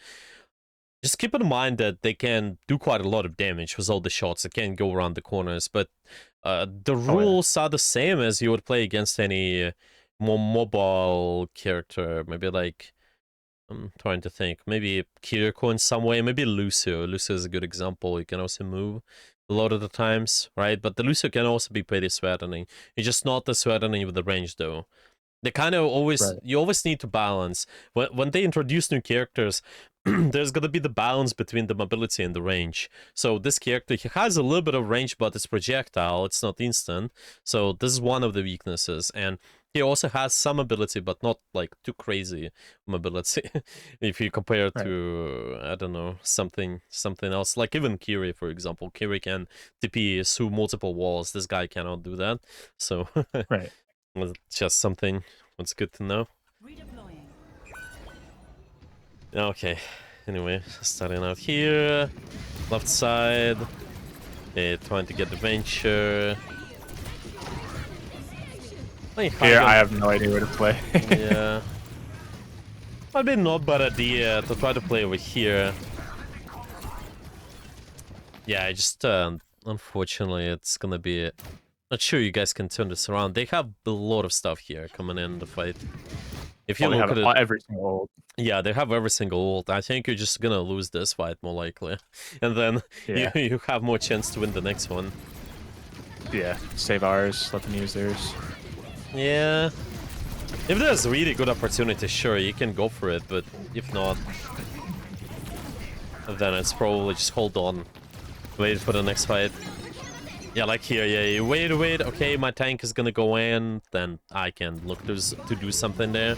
Just keep in mind that they can do quite a lot of damage with all the shots. They can go around the corners, but the Oh yeah. rules are the same as you would play against any more mobile character. Maybe like, I'm trying to think. Maybe Kiriko in some way. Maybe Lucio. Lucio is a good example. You can also move a lot of the times, right? But the Lucio can also be pretty threatening. It's just not as threatening with the range, though. They kind of always, Right. you always need to balance. When they introduce new characters, there's gonna be the balance between the mobility and the range. So this character, he has a little bit of range, but it's projectile, it's not instant. So this is one of the weaknesses. And he also has some ability, but not like too crazy mobility. If you compare Right. to, I don't know, something else. Like even Kiri, for example. Kiri can TP through multiple walls. This guy cannot do that. So Right. it's just something that's good to know. Okay, anyway, starting out here. Left side. Trying to get the venture. Here, I have no idea where to play. Yeah. Might be not bad idea to try to play over here. Yeah, I just, unfortunately, it's gonna be... Not sure you guys can turn this around. They have a lot of stuff here coming in the fight. If you Oh, they look have at it, every single old. yeah, they have every single ult. I think you're just gonna lose this fight more likely, and then you Yeah. you have more chance to win the next one. Yeah. Save ours. Let them use theirs. Yeah, if there's a really good opportunity, sure, you can go for it. But if not, then it's probably just hold on, wait for the next fight. Yeah, like here, yeah, you wait. Okay, my tank is gonna go in, then I can look to do something there.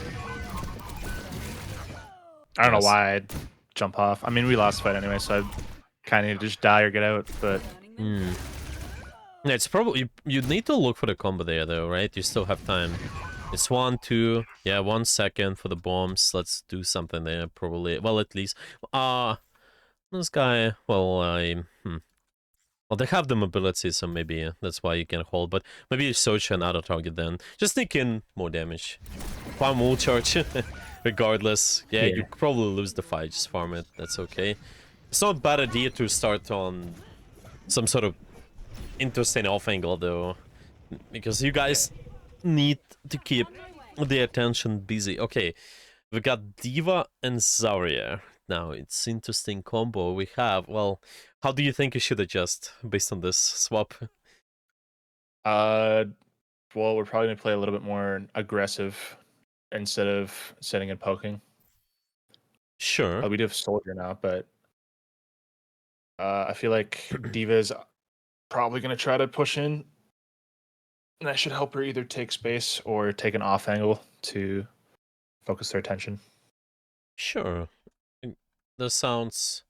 I don't know Yes. why I'd jump off. I mean, we lost the fight anyway, so I kind of need to just die or get out. But Hmm. Yeah, it's probably you need to look for the combo there though, right? You still have time. It's 1, 2, yeah, 1 second for the bombs. Let's do something there, probably. Well, at least, this guy. Well, well, they have the mobility, so maybe that's why you can hold. But maybe you search another target then. Just sneak in more damage. Farm ult charge, regardless. Yeah, yeah. you probably lose the fight. Just farm it. That's okay. It's not a bad idea to start on some sort of interesting off angle though, because you Yeah. guys need to keep the attention busy. Okay, we got Diva and Zarya. Now, it's interesting combo we have. Well, how do you think you should adjust based on this swap? Uh, well, we're probably gonna play a little bit more aggressive instead of sitting and poking. Sure. We do have soldier now, but I feel like Diva's probably gonna try to push in, and I should help her either take space or take an off angle to focus their attention. Sure. That sounds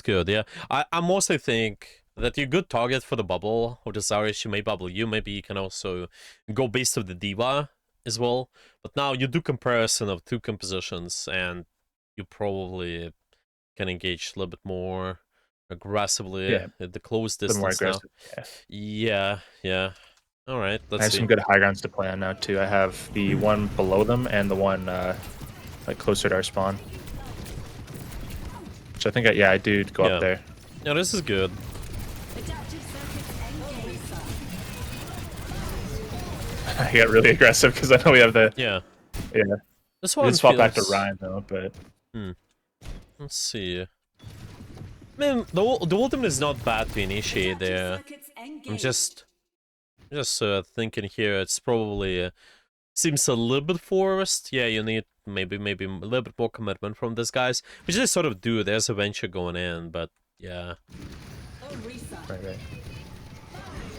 good, yeah. I mostly think that you're a good target for the bubble or the Zarya. She may bubble you. Maybe you can also go based of the Diva as well. But now you do comparison of two compositions, and you probably can engage a little bit more aggressively Yeah, at the close a bit more distance now. aggressive. Yeah. Yeah, yeah. All right, I let's have see. some good high grounds to play on now too. I have the one below them and the one like closer to our spawn. So I think yeah, I do go up Yeah. there. Yeah, this is good. I get really aggressive because I know we have the Yeah. yeah. This We one did swap back to feels... Ryan though, but Let's see. Man, the ultimate is not bad to initiate there. I'm just thinking here. It's probably seems a little bit forced. Yeah, you need maybe a little bit more commitment from these guys, which they sort of do. There's a venture going in, but yeah. right.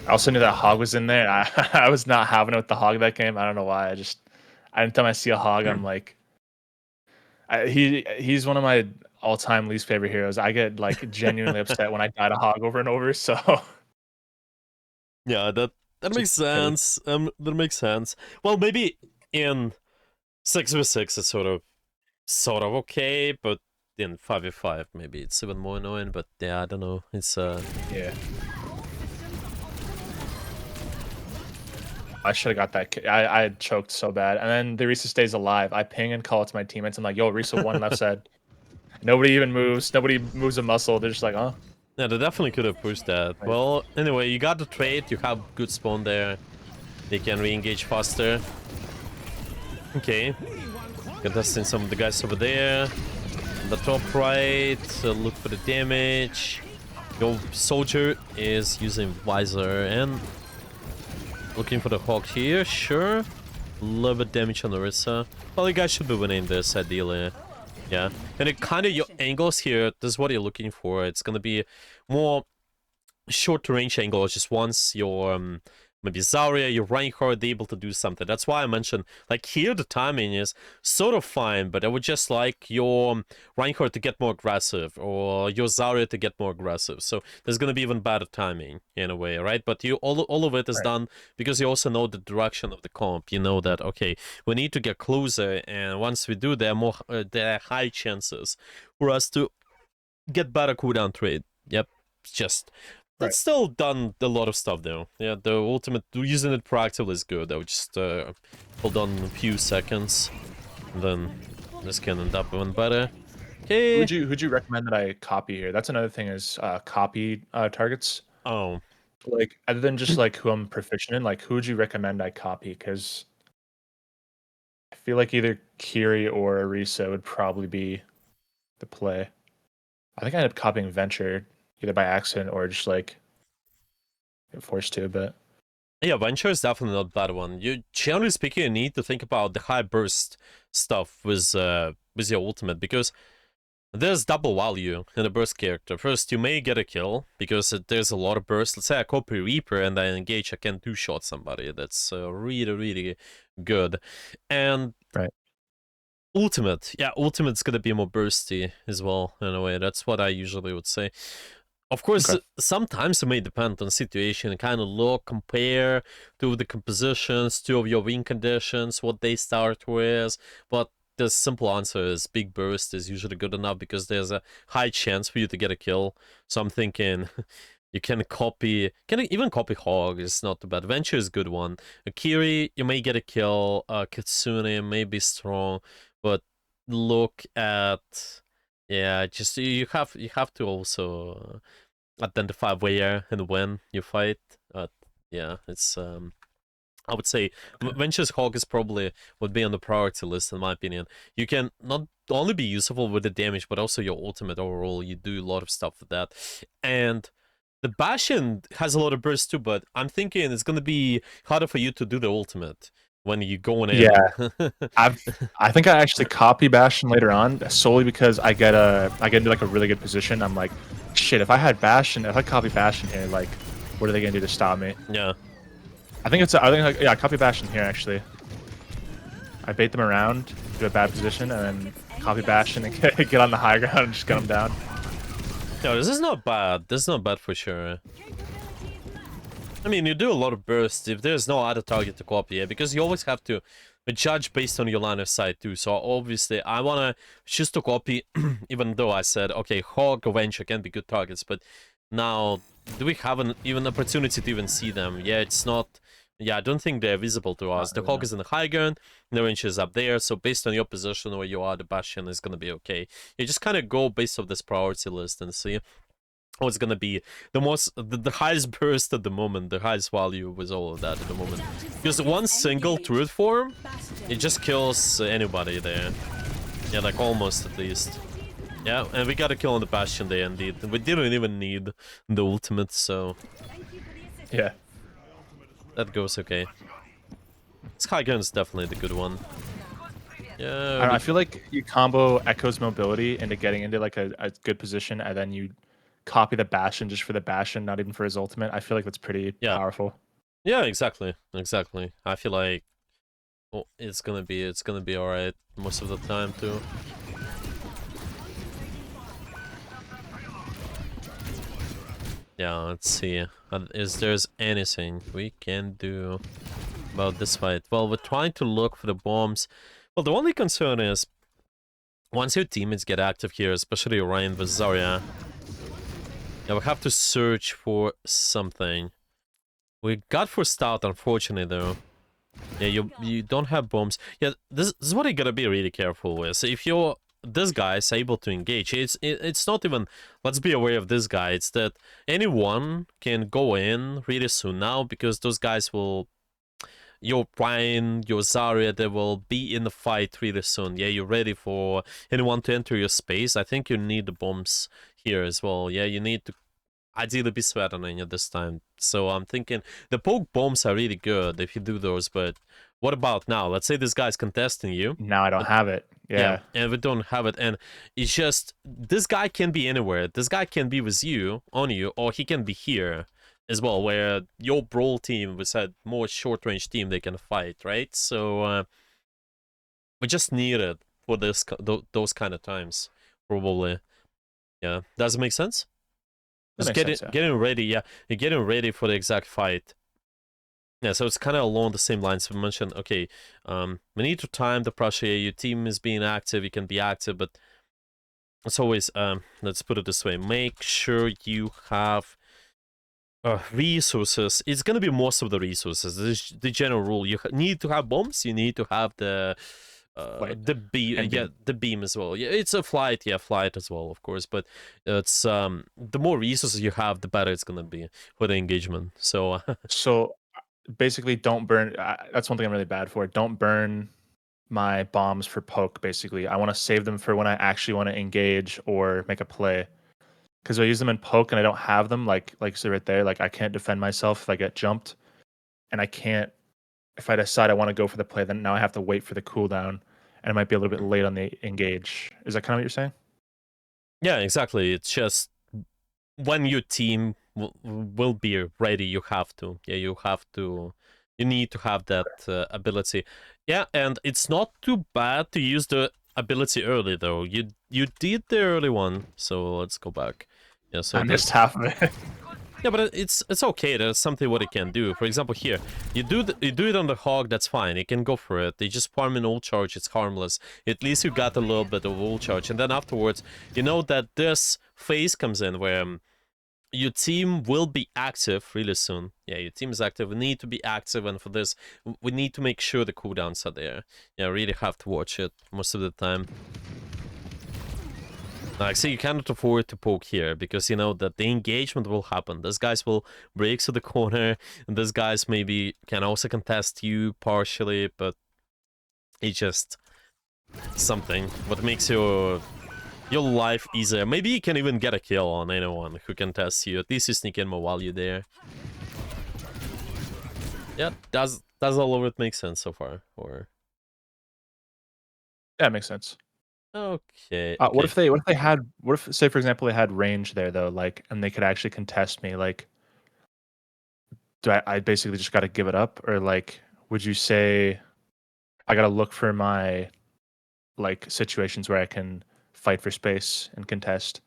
I also knew that Hog was in there. I was not having it with the Hog that game. I don't know why. Anytime I see a Hog, I'm like, he's one of my all-time least favorite heroes. I get like genuinely upset when I die to Hog over and over. So Yeah, that makes really, sense. That makes sense. Well, maybe in 6v6 it's sort of okay, but in 5v5 maybe it's even more annoying. But yeah, I don't know. It's yeah. I should have got that. I had choked so bad, and then the Risa stays alive. I ping and call it to my teammates. I'm like, "Yo, Risa one left side." Nobody even moves. Nobody moves a muscle. They're just like, "Oh." yeah, they definitely could have pushed that. Like, Well, anyway, you got the trade. You have good spawn there. They can re-engage faster. Okay. Contesting some of the guys over there. On the top right, look for the damage. Your soldier is using visor and looking for the hawk here, sure. A little bit damage on Orisa. Well, you guys should be winning this, ideally. Yeah. And it kind of, your angles here, this is what you're looking for. It's gonna be more short-range angles, just once your maybe Zarya, your Reinhardt, they're able to do something. That's why I mentioned, like, here the timing is sort of fine, but I would just like your Reinhardt to get more aggressive, or your Zarya to get more aggressive. So there's gonna be even better timing, in a way, right? But you all of it is right, done because you also know the direction of the comp. You know that, okay, we need to get closer, and once we do, there are high chances for us to get better cooldown trade. Yep, just... right. That's still done a lot of stuff though. Yeah, the ultimate, using it proactively is good. I would just hold on a few seconds, and then this can end up even better. Okay. Who'd you recommend that I copy here? That's another thing is copy targets. Oh, Like other than just like who I'm proficient in, like who would you recommend I copy? Because I feel like either Kiri or Arisa would probably be the play. I think I ended up copying Venture either by accident or just like forced to, but yeah, Venture is definitely not a bad one. You, generally speaking, you need to think about the high burst stuff with your ultimate, because there's double value in a burst character. First, you may get a kill, because there's a lot of burst. Let's say I copy Reaper and I engage, I can two-shot somebody. That's really, really good. And right. ultimate, yeah, ultimate's gonna be more bursty as well, in a way. That's what I usually would say. Of course, Okay. sometimes it may depend on situation, kind of look, compare to the compositions, two of your win conditions, what they start with, but the simple answer is big burst is usually good enough because there's a high chance for you to get a kill. So I'm thinking you can even copy Hog, it's not too bad. Venture is a good one. Kiri, you may get a kill, Kitsune may be strong, but look at... Yeah, just you have to also identify where and when you fight. Yeah, it's I would say Okay. Venture's Hawk is probably would be on the priority list in my opinion. You can not only be useful with the damage, but also your ultimate overall. You do a lot of stuff with that, and the Bastion has a lot of burst too. But I'm thinking it's gonna be harder for you to do the ultimate when you're going in. Yeah. I think I actually copy Bastion later on solely because I get into like a really good position. I'm like, shit, if I copy Bastion here, like what are they gonna do to stop me? Yeah. Yeah, I copy Bastion here actually. I bait them around, do a bad position, and then copy Bastion and get on the high ground and just get them down. No, this is not bad. This is not bad for sure. I mean, you do a lot of bursts if there's no other target to copy, because you always have to judge based on your line of sight too. So obviously, I wanna choose to copy, even though I said, okay, Hog or Venture can be good targets, but now, do we have an even opportunity to even see them? Yeah, it's not. Yeah, I don't think they're visible to us. Not The really, Hog no. is in the high ground, the Venture is up there, so based on your position where you are, the Bastion is gonna be okay. You just kind of go based off this priority list and see what's gonna be the highest burst at the moment, the highest value with all of that at the moment. Because one single truth form, it just kills anybody there. Yeah, like almost at least. Yeah, and we got a kill on the Bastion there indeed. We didn't even need the ultimate, so Yeah. that goes okay. This high gun is definitely the good one. I, Yeah, don't know, I we... feel like you combo Echo's mobility into getting into like a good position, and then you copy the Bastion just for the Bastion, not even for his ultimate. I feel like that's pretty Yeah. powerful. Yeah, exactly. Exactly. I feel like it's gonna be alright most of the time too. Yeah, let's see. Is there's anything we can do about this fight? Well, we're trying to look for the bombs. Well, the only concern is once your teammates get active here, especially Ryan with Zarya, yeah, we have to search for something. We got for Stout, unfortunately, though. Yeah, you don't have bombs. Yeah, this is what you gotta be really careful with. So if you're this guy is able to engage, it's not even, let's be aware of this guy, it's that anyone can go in really soon now, because those guys will, your Ryan, your Zarya, they will be in the fight really soon. Yeah, you're ready for anyone to enter your space. I think you need the bombs here as well. Yeah, you need to ideally be threatening at this time. So I'm thinking the poke bombs are really good if you do those, but what about now? Let's say this guy's contesting you. Now I don't But have it. yeah, Yeah. and we don't have it. And it's just, this guy can be anywhere. This guy can be with you, on you, or he can be here as well, where your brawl team was a more short-range team, they can fight, right? So we just need it for those kind of times, probably. Yeah, does it make sense? That Just makes sense, yeah. getting ready, yeah. You're getting ready for the exact fight. Yeah, so it's kind of along the same lines. We mentioned, okay, we need to time the pressure. Your team is being active, you can be active, but it's always, let's put it this way, make sure you have resources. It's gonna be most of the resources. This is the general rule. You need to have bombs, you need to have Wait. the beam, And yeah, beam. the beam as well. Yeah, it's a flight, yeah, flight as well, of course. But it's the more resources you have, the better it's gonna be for the engagement. So So basically, don't burn. That's one thing I'm really bad for. Don't burn my bombs for poke. Basically, I want to save them for when I actually want to engage or make a play. Because I use them in poke and I don't have them, like so right there, like I can't defend myself if I get jumped, and I can't if I decide I want to go for the play, then now I have to wait for the cooldown, and it might be a little bit late on the engage. Is that kind of what you're saying? yeah, exactly. It's just when your team will be ready, you have to. Yeah, you have to. You need to have that ability. Yeah, and it's not too bad to use the ability early though. You did the early one, so let's go back. Yeah, so I missed that's, half of it. yeah, but it's okay. There's something what it can do. For example, here you do it on the hog. That's fine. You can go for it. They just farm an ult charge. It's harmless. At least you got a little bit of ult charge, and then afterwards, you know that this phase comes in where your team will be active really soon. Yeah, your team is active. We need to be active, and for this, we need to make sure the cooldowns are there. Yeah, really have to watch it most of the time. Like, see, you cannot afford to poke here because you know that the engagement will happen. These guys will break to the corner, and these guys maybe can also contest you partially, but it's just something what makes your life easier. Maybe you can even get a kill on anyone who can test you. At least you sneak in while you're there. Yeah, does all of it make sense so far? Or Yeah, makes sense. okay, What okay. if they had what if say for example they had range there though, like, and they could actually contest me, like, do I basically just got to give it up, or like would you say I got to look for my like situations where I can fight for space and contest?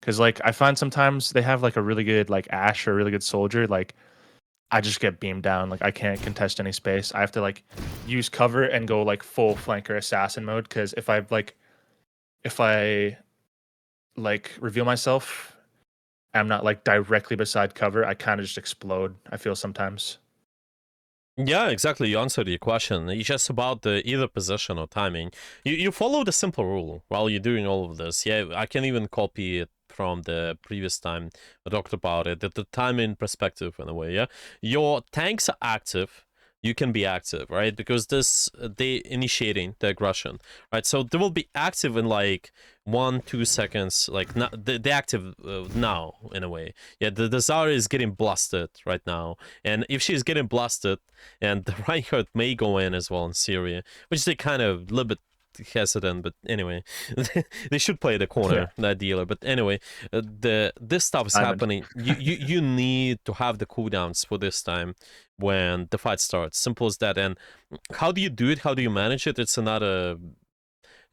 Because like I find sometimes they have like a really good like Ash or a really good soldier. Like I just get beamed down. Like I can't contest any space. I have to like use cover and go like full flanker assassin mode. Because if I like reveal myself, I'm not like directly beside cover. I kind of just explode. I feel sometimes. Yeah, exactly. You answered your question. It's just about the either position or timing. You follow the simple rule while you're doing all of this. Yeah, I can even copy it from the previous time I talked about it. The timing perspective in a way. Yeah, your tanks are active. You can be active, right? Because this they initiating the aggression, right? So they will be active in like 1-2 seconds, like not, they active now in a way. Yeah, the Zarya is getting blasted right now, and if she's getting blasted, and the Reinhardt may go in as well in Syria, which they kind of a little bit hesitant, but anyway, they should play the Yeah, corner, that dealer. But anyway, this stuff is diamond. happening. You need to have the cooldowns for this time when the fight starts. Simple as that. And how do you do it? How do you manage it? It's another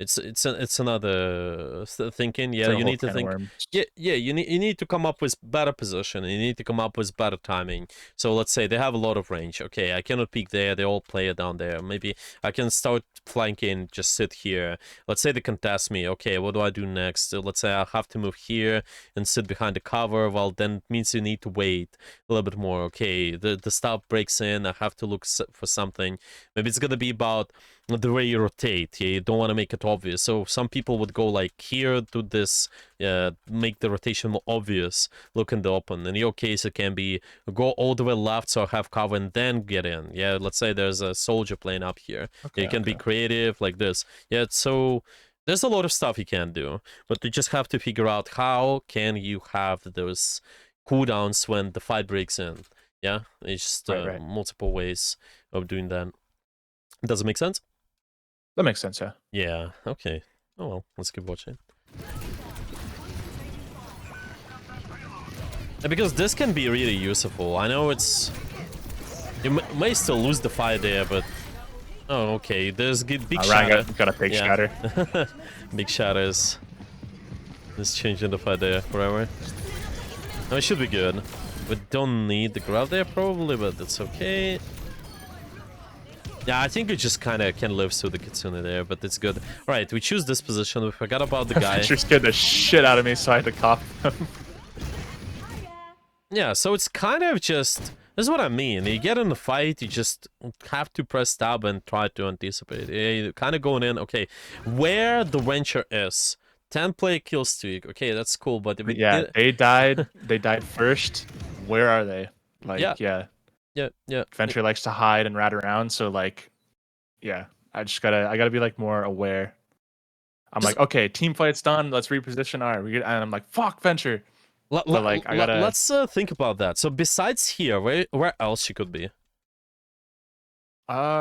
it's another thinking. It's Yeah, like a you whole need to can of think. worms. Yeah. You need to come up with better position. You need to come up with better timing. So let's say they have a lot of range. Okay, I cannot peek there. They all play it down there. Maybe I can start flanking. Just sit here. Let's say they contest me. Okay, what do I do next? Let's say I have to move here and sit behind the cover. Well, then it means you need to wait a little bit more. Okay, the stuff breaks in. I have to look for something. Maybe it's gonna be about the way you rotate. Yeah, you don't want to make it obvious. So some people would go like here, do this, make the rotation more obvious, look in the open. In your case, it can be go all the way left so I have cover and then get in. Yeah, let's say there's a soldier playing up here. Okay, You can be okay. creative like this. Yeah, so there's a lot of stuff you can do, but you just have to figure out how can you have those cooldowns when the fight breaks in. Yeah, it's just Right, right. multiple ways of doing that. Does it make sense? That makes sense. Yeah. Yeah, okay. Oh well, let's keep watching. Because this can be really useful. I know it's... You may still lose the fight there, but... Oh, okay. There's big Ryan shatter. got a big Yeah. shatter. Big shatters. It's changing the fight there forever. No, it should be good. We don't need the grab there probably, but it's okay. Yeah, I think we just kind of can live through the Kitsune there, but it's good. Alright, we choose this position. We forgot about the guy. She scared the shit out of me, so I had to cop him. Yeah, so it's kind of just... This is what I mean. You get in the fight, you just have to press tab and try to anticipate. You're kind of going in, okay, where the venture is. 10-play kill streak. Okay, that's cool, but... Yeah, they died. They died first. Where are they? Yeah, Like, yeah. yeah. Venture likes to hide and rat around, so like, yeah. I gotta be like more aware. I'm Just like, okay, team fight's done. Let's reposition. All right, and I'm like, fuck, Venture. But like, I gotta. let's think about that. So besides here, where else she could be?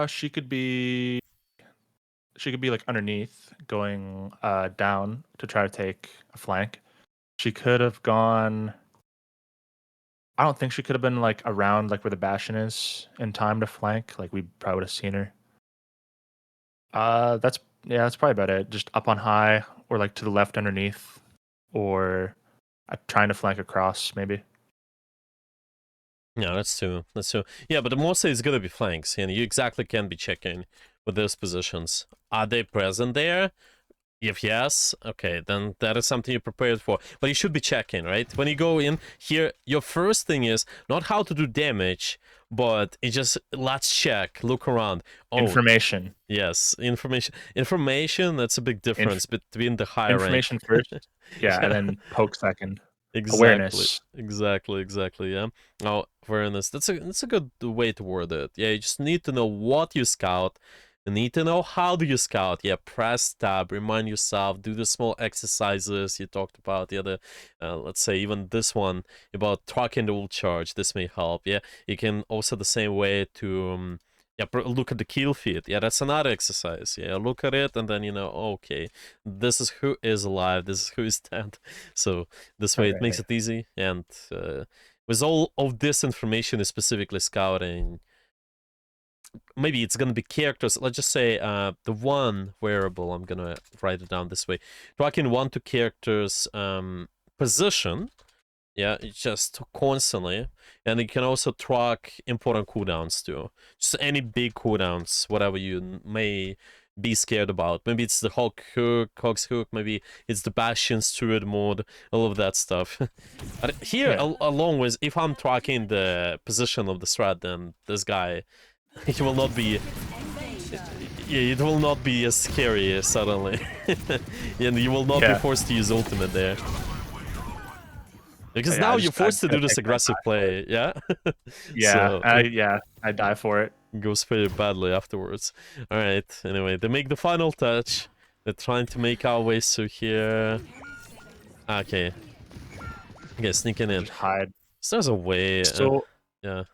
She could be. She could be like underneath, going down to try to take a flank. She could have gone. I don't think she could have been like around like where the Bastion is in time to flank. Like we probably would have seen her. That's yeah, that's probably about it. Just up on high or like to the left underneath, or trying to flank across maybe. Yeah, that's true. That's true. Yeah, but mostly it's gonna be flanks, and you exactly can be checking with those positions. Are they present there? If yes, okay, then that is something you're prepared for. But you should be checking, right? When you go in here, your first thing is not how to do damage, but it just let's check, look around. Oh, Information. yes, information. Information. That's a big difference between the higher rank. Information first. Yeah, Yeah. and then poke second. Exactly. Awareness. Exactly. Yeah. Oh, awareness. That's a good way to word it. Yeah, you just need to know what you scout. You need to know how do you scout. Yeah, press tab, remind yourself, do the small exercises you talked about. The other, let's say even this one about tracking the ult charge. This may help. Yeah, you can also the same way to yeah, look at the kill feed. Yeah, that's another exercise. Yeah, look at it and then you know, okay, this is who is alive, this is who is dead. So this way it makes Right. it easy. And with all of this information, specifically scouting, maybe it's gonna be characters. Let's just say the one variable. I'm gonna write it down this way. Tracking 1 to characters position. Yeah, it's just constantly, and you can also track important cooldowns too. Just any big cooldowns, whatever you may be scared about. Maybe it's the Hog's Hook, maybe it's the Bastion Steward mode, all of that stuff. But here, Yeah. along with, if I'm tracking the position of the strat, then this guy, he will not be, yeah, it will not be as scary suddenly. And you will not be Yeah. forced to use ultimate there. Because Yeah. now you're I forced to do gotta this take my aggressive time for it. play, yeah? Yeah. So it I die for it. goes pretty badly afterwards. Alright, anyway, they make the final touch. They're trying to make our way through here. Okay. Okay, sneaking in. Just hide. So there's a way. So Yeah,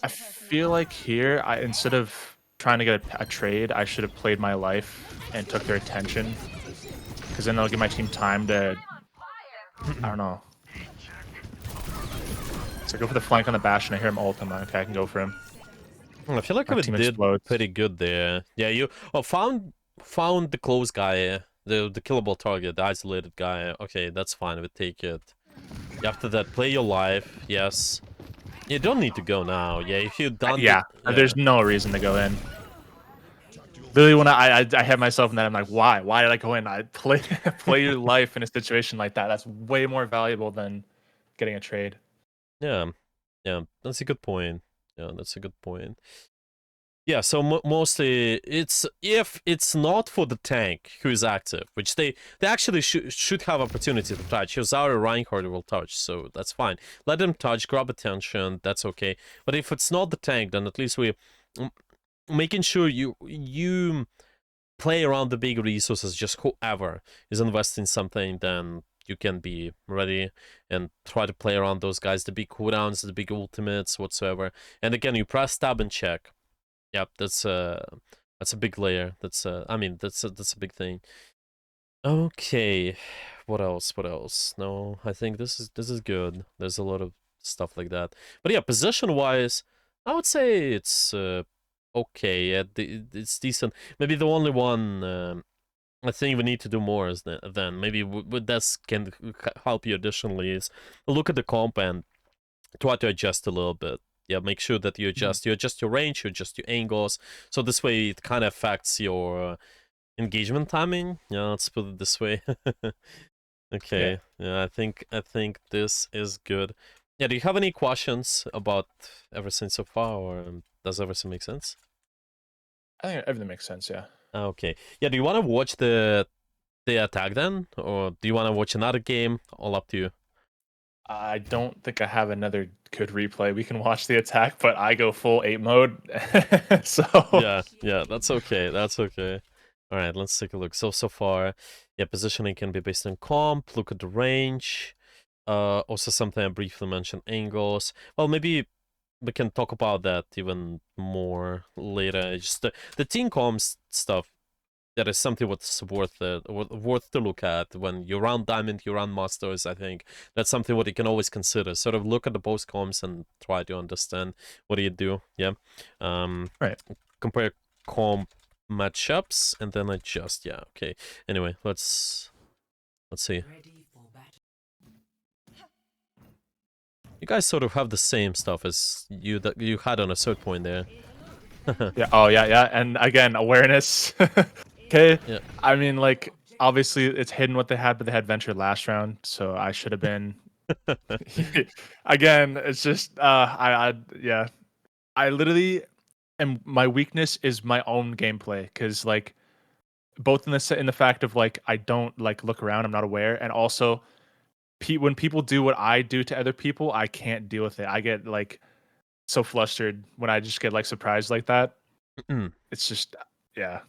I feel like here, I instead of trying to get a trade, I should have played my life and took their attention, because then they'll give my team time to, I don't know. So go for the flank on the Bastion. I hear him ult. I'm like, okay, I can go for him. I feel like My we team did explodes. pretty good there. Yeah, you found the close guy, the killable target, the isolated guy. Okay, that's fine. We take it. After that, play your life. Yes. You don't need to go now. Yeah, if you're done, Yeah, yeah. there's no reason to go in. Literally, when I had myself in that, I'm like, why? Why did I go in? I play play your life in a situation like that. That's way more valuable than getting a trade. Yeah, yeah, that's a good point. Yeah, that's a good point. Yeah, so mostly it's if it's not for the tank who is active, which they actually should have opportunity to touch. Yozaru Reinhardt will touch, so that's fine. Let them touch, grab attention, that's okay. But if it's not the tank, then at least we making sure you play around the big resources. Just whoever is investing something, then you can be ready and try to play around those guys, the big cooldowns, the big ultimates, whatsoever. And again, you press tab and check. Yep, that's a big layer. I mean, that's a big thing. Okay, what else? What else? No, I think this is good. There's a lot of stuff like that. But yeah, position-wise, I would say it's okay. Yeah, it's decent. Maybe the only one I think we need to do more is then maybe with this can help you additionally is look at the comp and try to adjust a little bit. Yeah, make sure that Mhm. you adjust your range, you adjust your angles. So this way it kind of affects your engagement timing. Yeah, let's put it this way. Yeah, Okay. Yeah, I think this is good. Yeah, do you have any questions about everything so far, or does everything make sense? I think everything makes sense. Yeah. Okay. Yeah, do you want to watch the attack then, or do you want to watch another game? All up to you. I don't think I have another good replay. We can watch the attack, but I go full 8 mode. So Yeah, yeah, that's okay. That's okay. All right, let's take a look. So far, yeah, positioning can be based on comp. Look at the range. Also something I briefly mentioned, angles. Well, maybe we can talk about that even more later. Just the team comms stuff. That is something what's worth to look at when you run Diamond, you run Masters. I think that's something what you can always consider. Sort of look at the both comms and try to understand what do you do. Yeah, right. compare comp matchups and then adjust. Yeah, okay. Anyway, let's see. You guys sort of have the same stuff as that you had on a third point there. Yeah. Oh yeah, yeah. And again, awareness. Okay. Yeah. I mean, like, obviously it's hidden what they had, but they had venture last round, so I should have been. Again, it's just yeah. I literally am. My weakness is my own gameplay, because like both in the fact of like I don't like look around, I'm not aware, and also when people do what I do to other people, I can't deal with it. I get like so flustered when I just get like surprised like that. It's just yeah,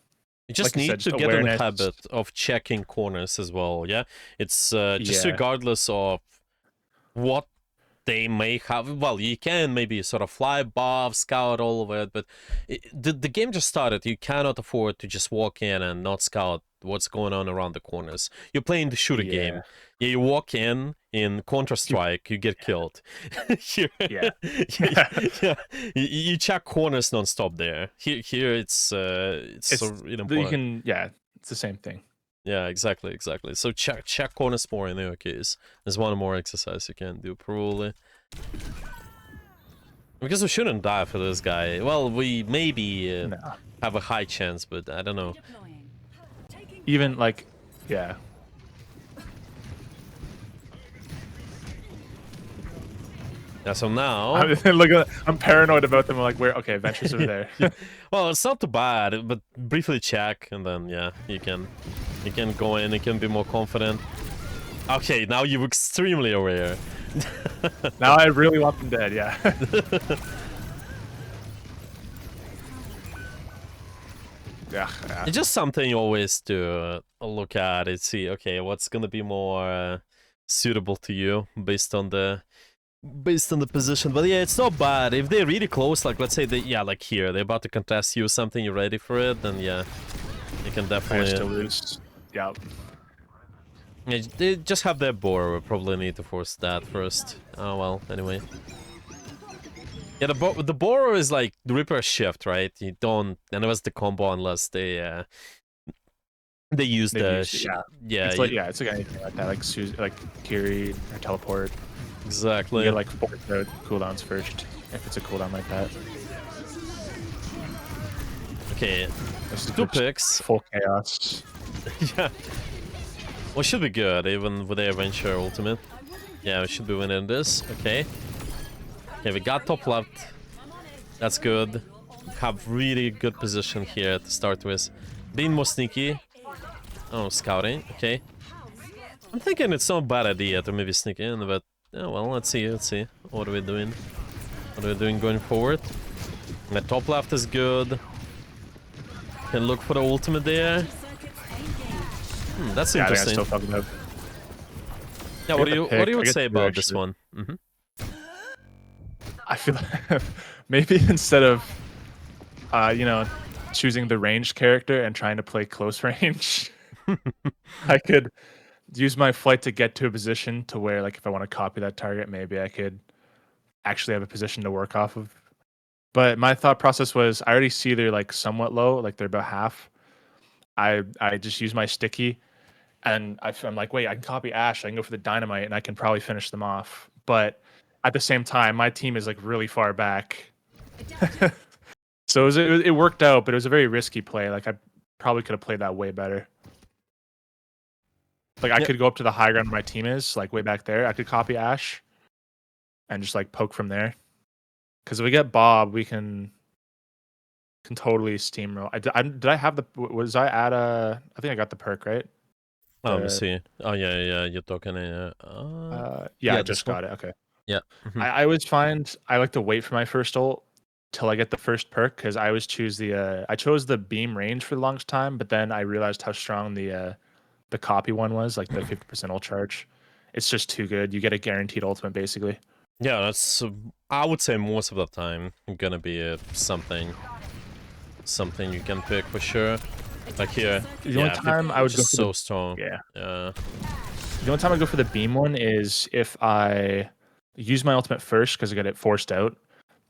You just like I said, need to just get in the awareness. habit of checking corners as well, yeah? It's just Yeah, regardless of what they may have. Well, you can maybe sort of fly above, scout all of it, but the game just started. You cannot afford to just walk in and not scout what's going on around the corners. You're playing the shooter yeah, game. Yeah, you walk in Counter-Strike, you get killed. Here, yeah. yeah, you check corners non-stop there. Here it's It's so really you important. can yeah, it's the same thing. Yeah, exactly. So check corners more in your case. There's one more exercise you can do probably. Because we shouldn't die for this guy. Well, we maybe No. have a high chance, but I don't know. Even like, yeah. Yeah, so now... I'm paranoid about them. I'm like, where? Okay, Venture's over there. Well, it's not too bad, but briefly check, and then, yeah, you can go in, you can be more confident. Okay, now you're extremely aware. Now I really want them dead, yeah. Yeah. It's just something you always do look at and see, okay, what's gonna be more suitable to you based on the position. But yeah, it's not bad. If they're really close, like let's say they, yeah, like here, they're about to contest you or something, you're ready for it, then yeah, you can definitely to lose. Yeah. Yeah, they just have their boar. We probably need to force that first. Oh well, anyway. Yeah, the boar is like the Reaper shift, right? You don't, and it was the combo unless they use yeah, It's like it's like anything like that, like Kiri or teleport. Exactly. You get like 4 cooldowns first if it's a cooldown like that. Okay, 2 picks. Full chaos. Yeah. Well, should be good even with the Adventure ultimate. Yeah, we should be winning this. Okay. Okay, we got top left. That's good. We have really good position here to start with. Being more sneaky. Oh, scouting. Okay. I'm thinking it's not a bad idea to maybe sneak in, but yeah, well, let's see. What are we doing? What are we doing going forward? The top left is good. Can look for the ultimate there. That's interesting. I still about. Yeah, what do you say about this one? I feel like maybe instead of you know, choosing the ranged character and trying to play close range, I could use my flight to get to a position to where, like, if I want to copy that target, maybe I could actually have a position to work off of. But my thought process was, I already see they're like somewhat low, like they're about half. I just use my sticky, and I'm like, wait, I can copy Ash, I can go for the dynamite, and I can probably finish them off. But at the same time, my team is like really far back. So it worked out, but it was a very risky play. Like, I probably could have played that way better. Like, I could go up to the high ground where my team is, like way back there. I could copy Ash and just like poke from there. Because if we get Bob, we can totally steamroll. Did I have the? Was I at a? I think I got the perk, right. Oh, let me see. Oh yeah, you're talking. Yeah, I just got it. Okay. Yeah. I always find I like to wait for my first ult till I get the first perk, because I always choose the. I chose the beam range for the longest time, but then I realized how strong the copy one was, like the 50% ult charge. It's just too good. You get a guaranteed ultimate, basically. Yeah, that's. I would say most of the time gonna be something you can pick for sure. Like here, the only time I would go for so strong. Yeah. The only time I go for the beam one is if I use my ultimate first, because I get it forced out,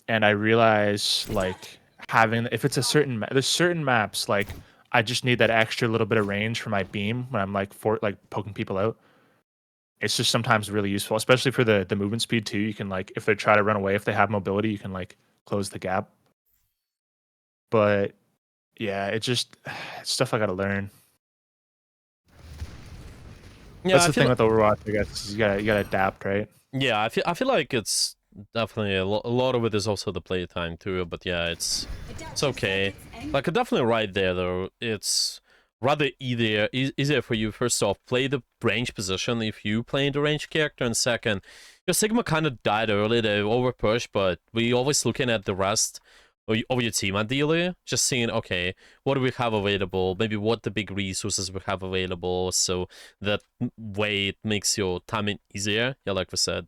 and I realize, like, if it's a certain there's certain maps, like, I just need that extra little bit of range for my beam when I'm like poking people out. It's just sometimes really useful, especially for the movement speed too. You can, like, if they try to run away, if they have mobility, you can like close the gap. But yeah, it's stuff I gotta learn. Yeah, that's the thing with Overwatch, I guess. Is you gotta adapt, right? Yeah, I feel like it's definitely a lot of it is also the play time too. But yeah, it's okay. Like, definitely right there though. It's rather easier for you, first off, play the range position if you play the range character, and second, your Sigma kind of died early. They overpushed, but we always looking at the rest of your team ideally, just seeing, okay, what do we have available, maybe what the big resources we have available, so that way it makes your timing easier. Yeah, like we said,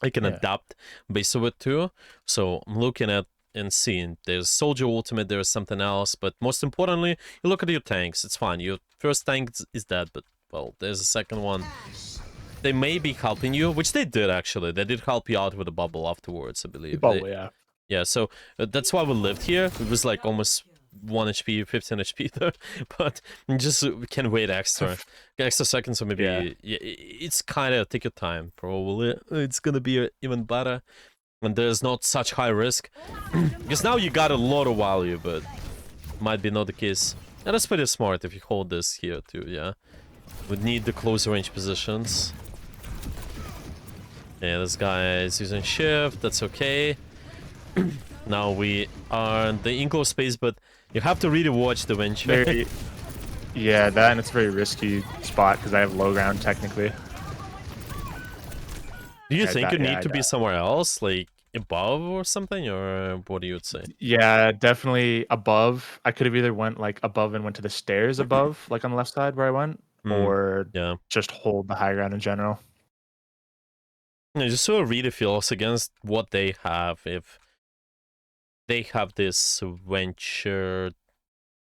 I can adapt based on it too. So I'm looking at and seeing there's soldier ultimate, there's something else, but most importantly, you look at your tanks. It's fine, your first tank is dead, but well, there's a second one. They may be helping you, which they did actually. They did help you out with a bubble afterwards, I believe. Bubble, yeah. Yeah, so that's why we lived here. It was like almost 1 HP, 15 HP though, but just can wait extra seconds, or Yeah. maybe it's kind of take your time. Probably it's gonna be even better when there's not such high risk, because now you got a lot of value, but might be not the case. And that's pretty smart if you hold this here too. Yeah, would need the closer range positions. Yeah, this guy is using shift. That's okay. Now we are in the enclosed space, but you have to really watch the venture. Very. Yeah, that and it's a very risky spot because I have low ground technically. Do you Yeah, think you yeah, need to be somewhere else, like above or something, or what do you would say? yeah, definitely above. I could have either went like above and went to the stairs above, like on the left side where I went, Hmm. or Yeah. just hold the high ground in general. Yeah, just sort of really feels against what they have. If they have this venture,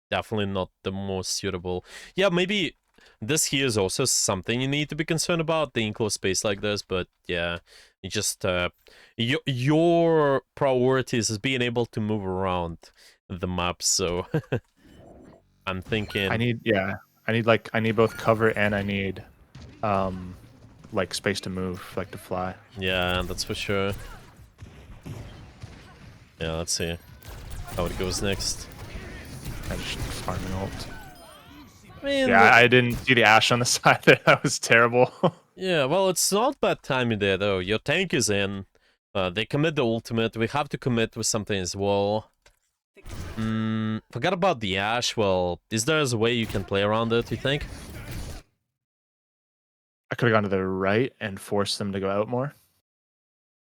definitely not the most suitable. Yeah, maybe this here is also something you need to be concerned about, the enclosed space like this, but yeah, you just your priorities is being able to move around the map, so I'm thinking I need both cover and I need um like space to move, like to fly. yeah, that's for sure. Yeah, let's see how it goes next. I just farming ult. I mean, Yeah, I didn't see the Ash on the side there. That was terrible. yeah, well, it's not bad timing there, though. Your tank is in. They commit the ultimate. We have to commit with something as well. Forgot about the Ash. Well, is there a way you can play around it, you think? I could have gone to the right and forced them to go out more.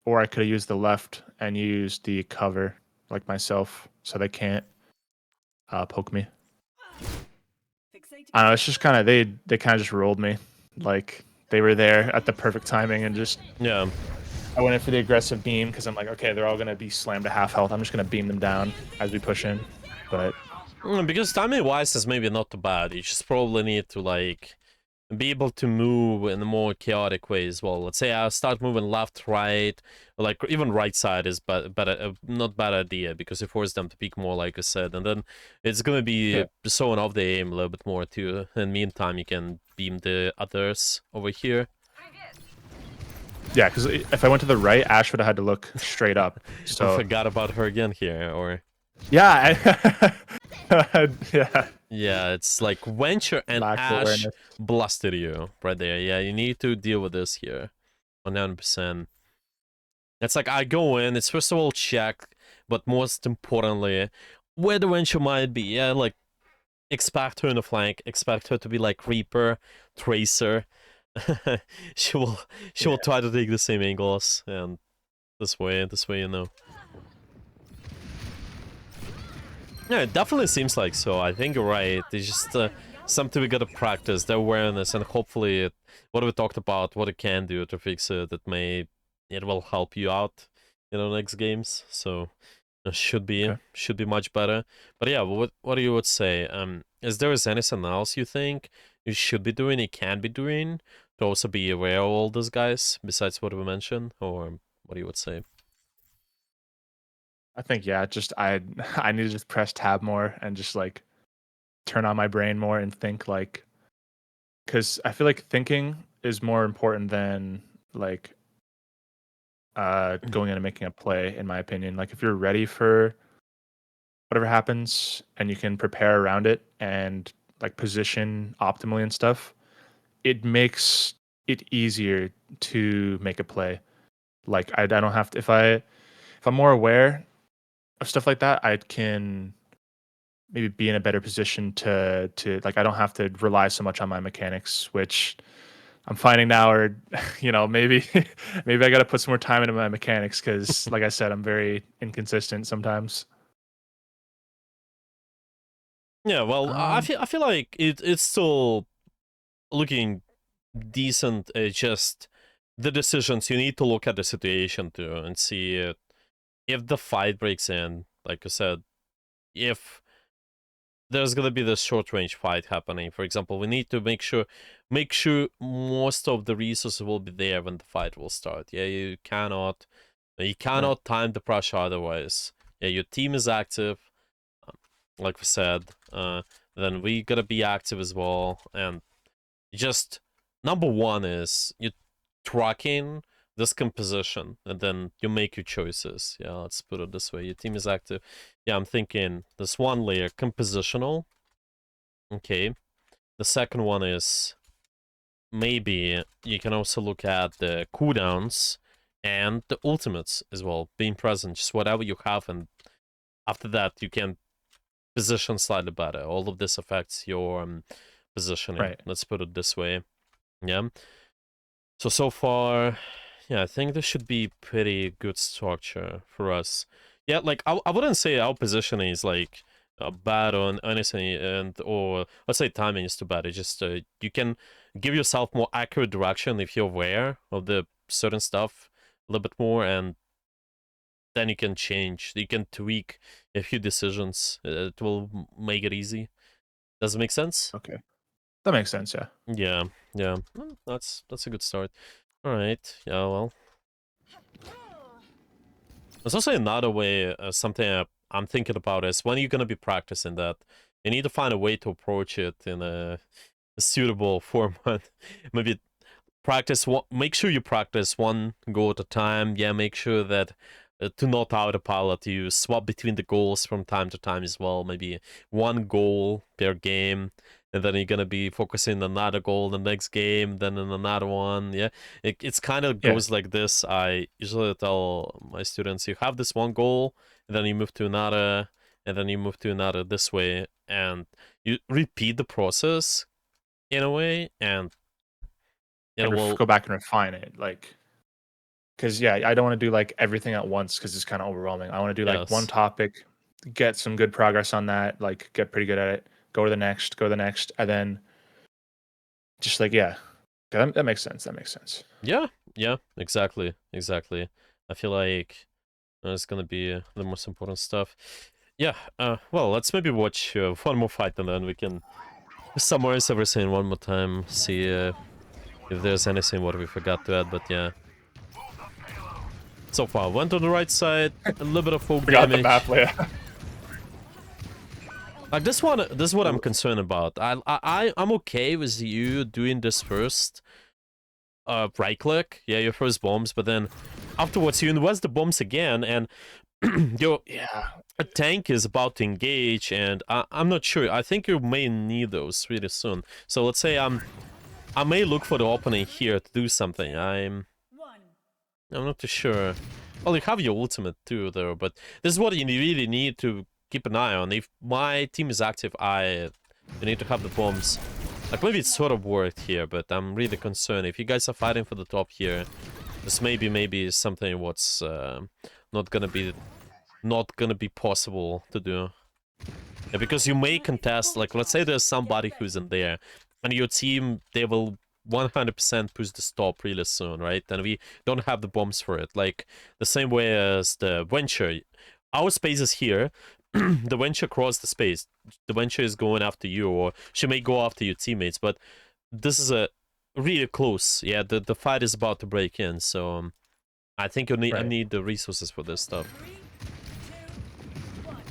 Or I could have used the left and used the cover, like myself, so they can't poke me. I don't know, it's just kind of, they kind of just rolled me. Like, they were there at the perfect timing and just... Yeah. I went in for the aggressive beam because I'm like, okay, they're all going to be slammed to half health. I'm just going to beam them down as we push in. But... Because timing-wise is maybe not too bad. You just probably need to, like, be able to move in a more chaotic way as well. Let's say I start moving left, right, or like even right side is better, not bad idea, because you force them to peek more, like I said, and then it's gonna be showing off the aim a little bit more too. In the meantime, you can beam the others over here. Yeah, because if I went to the right, Ash would have had to look straight up. So I forgot about her again here, or... Yeah, yeah. Yeah, it's like Venture and Lack of Ash awareness. blasted you right there. Yeah, you need to deal with this here. 100%. It's like I go in, it's first of all check, but most importantly, where the Venture might be. Yeah, like expect her in the flank, expect her to be like Reaper, Tracer. she will try to take the same angles, and this way you know. Yeah, it definitely seems like so. I think you're right. It's just something we gotta practice, the awareness, and hopefully what we talked about, what it can do to fix it, it will help you out in the next games. So it should be much better. But yeah, what do you would say? Is there anything else you think you should be doing, you can be doing to also be aware of all those guys besides what we mentioned, or what do you would say? I think just I I need to just press tab more and just like turn on my brain more and think like, because I feel like thinking is more important than like going in and making a play, in my opinion. Like if you're ready for whatever happens and you can prepare around it and like position optimally and stuff, it makes it easier to make a play. Like I don't have to, if I'm more aware of stuff like that, I can maybe be in a better position to like I don't have to rely so much on my mechanics, which I'm finding now are maybe maybe I got to put some more time into my mechanics because like I said, I'm very inconsistent sometimes. Yeah, well, I feel like it's still looking decent. It's just the decisions, you need to look at the situation too and see if the fight breaks in. Like I said, if there's gonna be this short range fight happening, for example, we need to make sure most of the resources will be there when the fight will start. Yeah, you cannot time the pressure otherwise. Yeah, your team is active. like we said. Then we gotta be active as well, and just number one is you tracking this composition, and then you make your choices. Yeah, let's put it this way: your team is active. Yeah, I'm thinking this one layer compositional. Okay, the second one is maybe you can also look at the cooldowns and the ultimates as well, being present, just whatever you have, and after that you can position slightly better. All of this affects your positioning. Right. Let's put it this way. Yeah. So far, yeah, I think this should be pretty good structure for us. Yeah, like I wouldn't say our positioning is like bad on anything, or let's say timing is too bad. It's just you can give yourself more accurate direction if you're aware of the certain stuff a little bit more, and then you can change. You can tweak a few decisions. It will make it easy. Does it make sense? Okay. That makes sense. Yeah. Yeah, yeah. That's a good start. All right. Yeah. Well, there's also another way. Something I'm thinking about is when you're gonna be practicing that, you need to find a way to approach it in a suitable format. Maybe practice one. Make sure you practice one goal at a time. Yeah. Make sure that to not autopilot, you swap between the goals from time to time as well. Maybe one goal per game, and then you're gonna be focusing on another goal the next game, then on another one. Yeah, it's kind of Yeah. goes like this. I usually tell my students, you have this one goal, and then you move to another, and then you move to another this way, and you repeat the process in a way, and And well, go back and refine it, like, because yeah, I don't want to do like everything at once because it's kind of overwhelming. I want to do like one yes. topic, get some good progress on that, like get pretty good at it, go to the next, go to the next, and then just like yeah, that makes sense. That makes sense. Yeah, yeah, exactly, exactly. I feel like it's gonna be the most important stuff. Yeah, well, let's maybe watch one more fight and then we can summarize everything one more time, see if there's anything what we forgot to add, but yeah. So far, went on the right side, a little bit of full Forgot the map damage. layout. Like this one, this is what I'm concerned about. I'm okay with you doing this first. Right click, yeah, your first bombs, but then afterwards you invest the bombs again, and your Yeah, a tank is about to engage, and I'm not sure. I think you may need those really soon. So let's say I may look for the opening here to do something. I'm not too sure. Well, you have your ultimate too, though, but this is what you really need to keep an eye on. If my team is active, you need to have the bombs. Like, maybe it sort of worked here, but I'm really concerned. If you guys are fighting for the top here, this maybe something what's not gonna be possible to do. Yeah, because you may contest, like, let's say there's somebody who's in there, and your team, they will 100% push the stop really soon, right? And we don't have the bombs for it. Like, the same way as the Venture. Our space is here. The Venture crossed the space. The Venture is going after you, or she may go after your teammates, but this is a really close. Yeah, the fight is about to break in, so I think I right. need the resources for this stuff.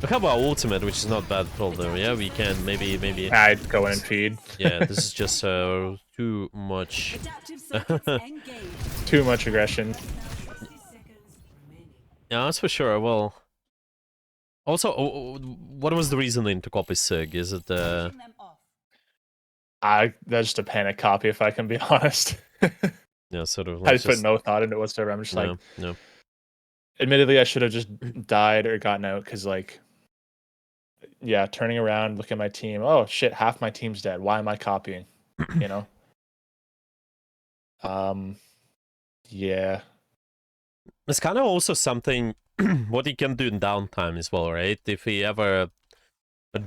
We have our ultimate, which is not bad at all, though. Yeah, we can maybe. I'd go in and feed. Yeah, this is just too much. Too much aggression. Yeah, that's for sure. Well, also, what was the reasoning to copy Sig? Is it That's just a panic copy, if I can be honest. yeah, sort of I like just put no thought into it whatsoever. I'm just like, no. admittedly, I should have just died or gotten out because, like, yeah, turning around, look at my team. Oh shit, half my team's dead. Why am I copying? You know. Yeah. It's kind of also something what you can do in downtime as well, right? If we ever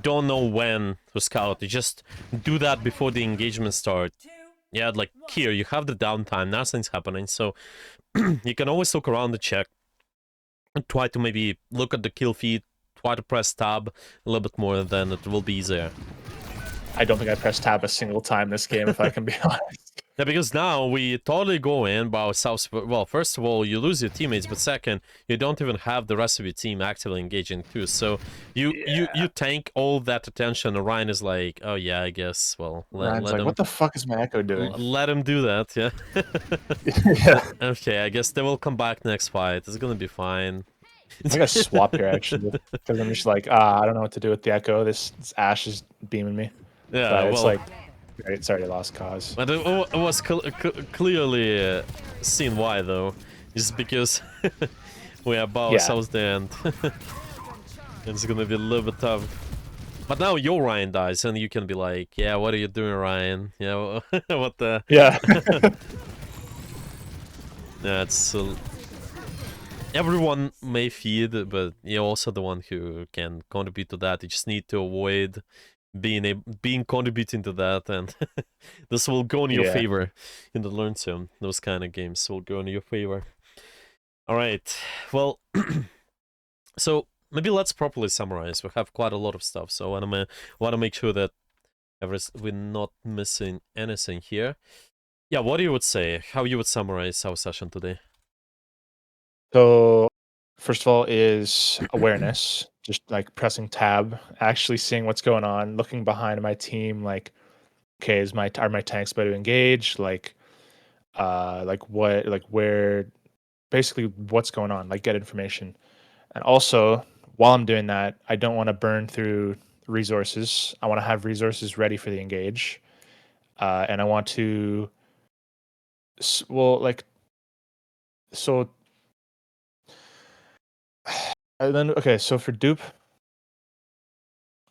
don't know when to scout, you just do that before the engagement start. Yeah, like here, you have the downtime, nothing's happening, so you can always look around to check, and try to maybe look at the kill feed, try to press tab a little bit more, then it will be easier. I don't think I pressed tab a single time this game, if I can be honest. Yeah, because now we totally go in by ourselves. Well, first of all, you lose your teammates, but second, you don't even have the rest of your team actively engaging too. So you Yeah. tank all that attention. And Ryan is like, oh yeah, I guess. Well, Ryan's like, what the fuck is my echo doing? let him do that. Yeah. Yeah. Okay, I guess they will come back next fight. It's gonna be fine. I think I swap here actually because I'm just like, I don't know what to do with the echo. This Ash is beaming me, Yeah. but it's Well, like, it's already lost cause. but it was clearly seen why though, just because we are by Yeah, ourselves there and it's gonna be a little bit tough. But now your Ryan dies, and you can be like, "Yeah, what are you doing, Ryan? Yeah, what the?" yeah, Yeah, it's everyone may feed, but you're also the one who can contribute to that. You just need to avoid being contributing to that, and this will go in your yeah. favor in the learn sim. Those kind of games will go in your favor. All right, well, so maybe let's properly summarize. We have quite a lot of stuff, so I wanna make sure that we're not missing anything here. Yeah, what do you would say? How you would summarize our session today? So first of all is awareness, just like pressing tab, actually seeing what's going on, looking behind my team, like, okay, are my tanks about to engage? Like what, like where, basically what's going on, like get information. And also, while I'm doing that, I don't want to burn through resources. I want to have resources ready for the engage. And I want to, well, like, so, and then, okay, so for dupe,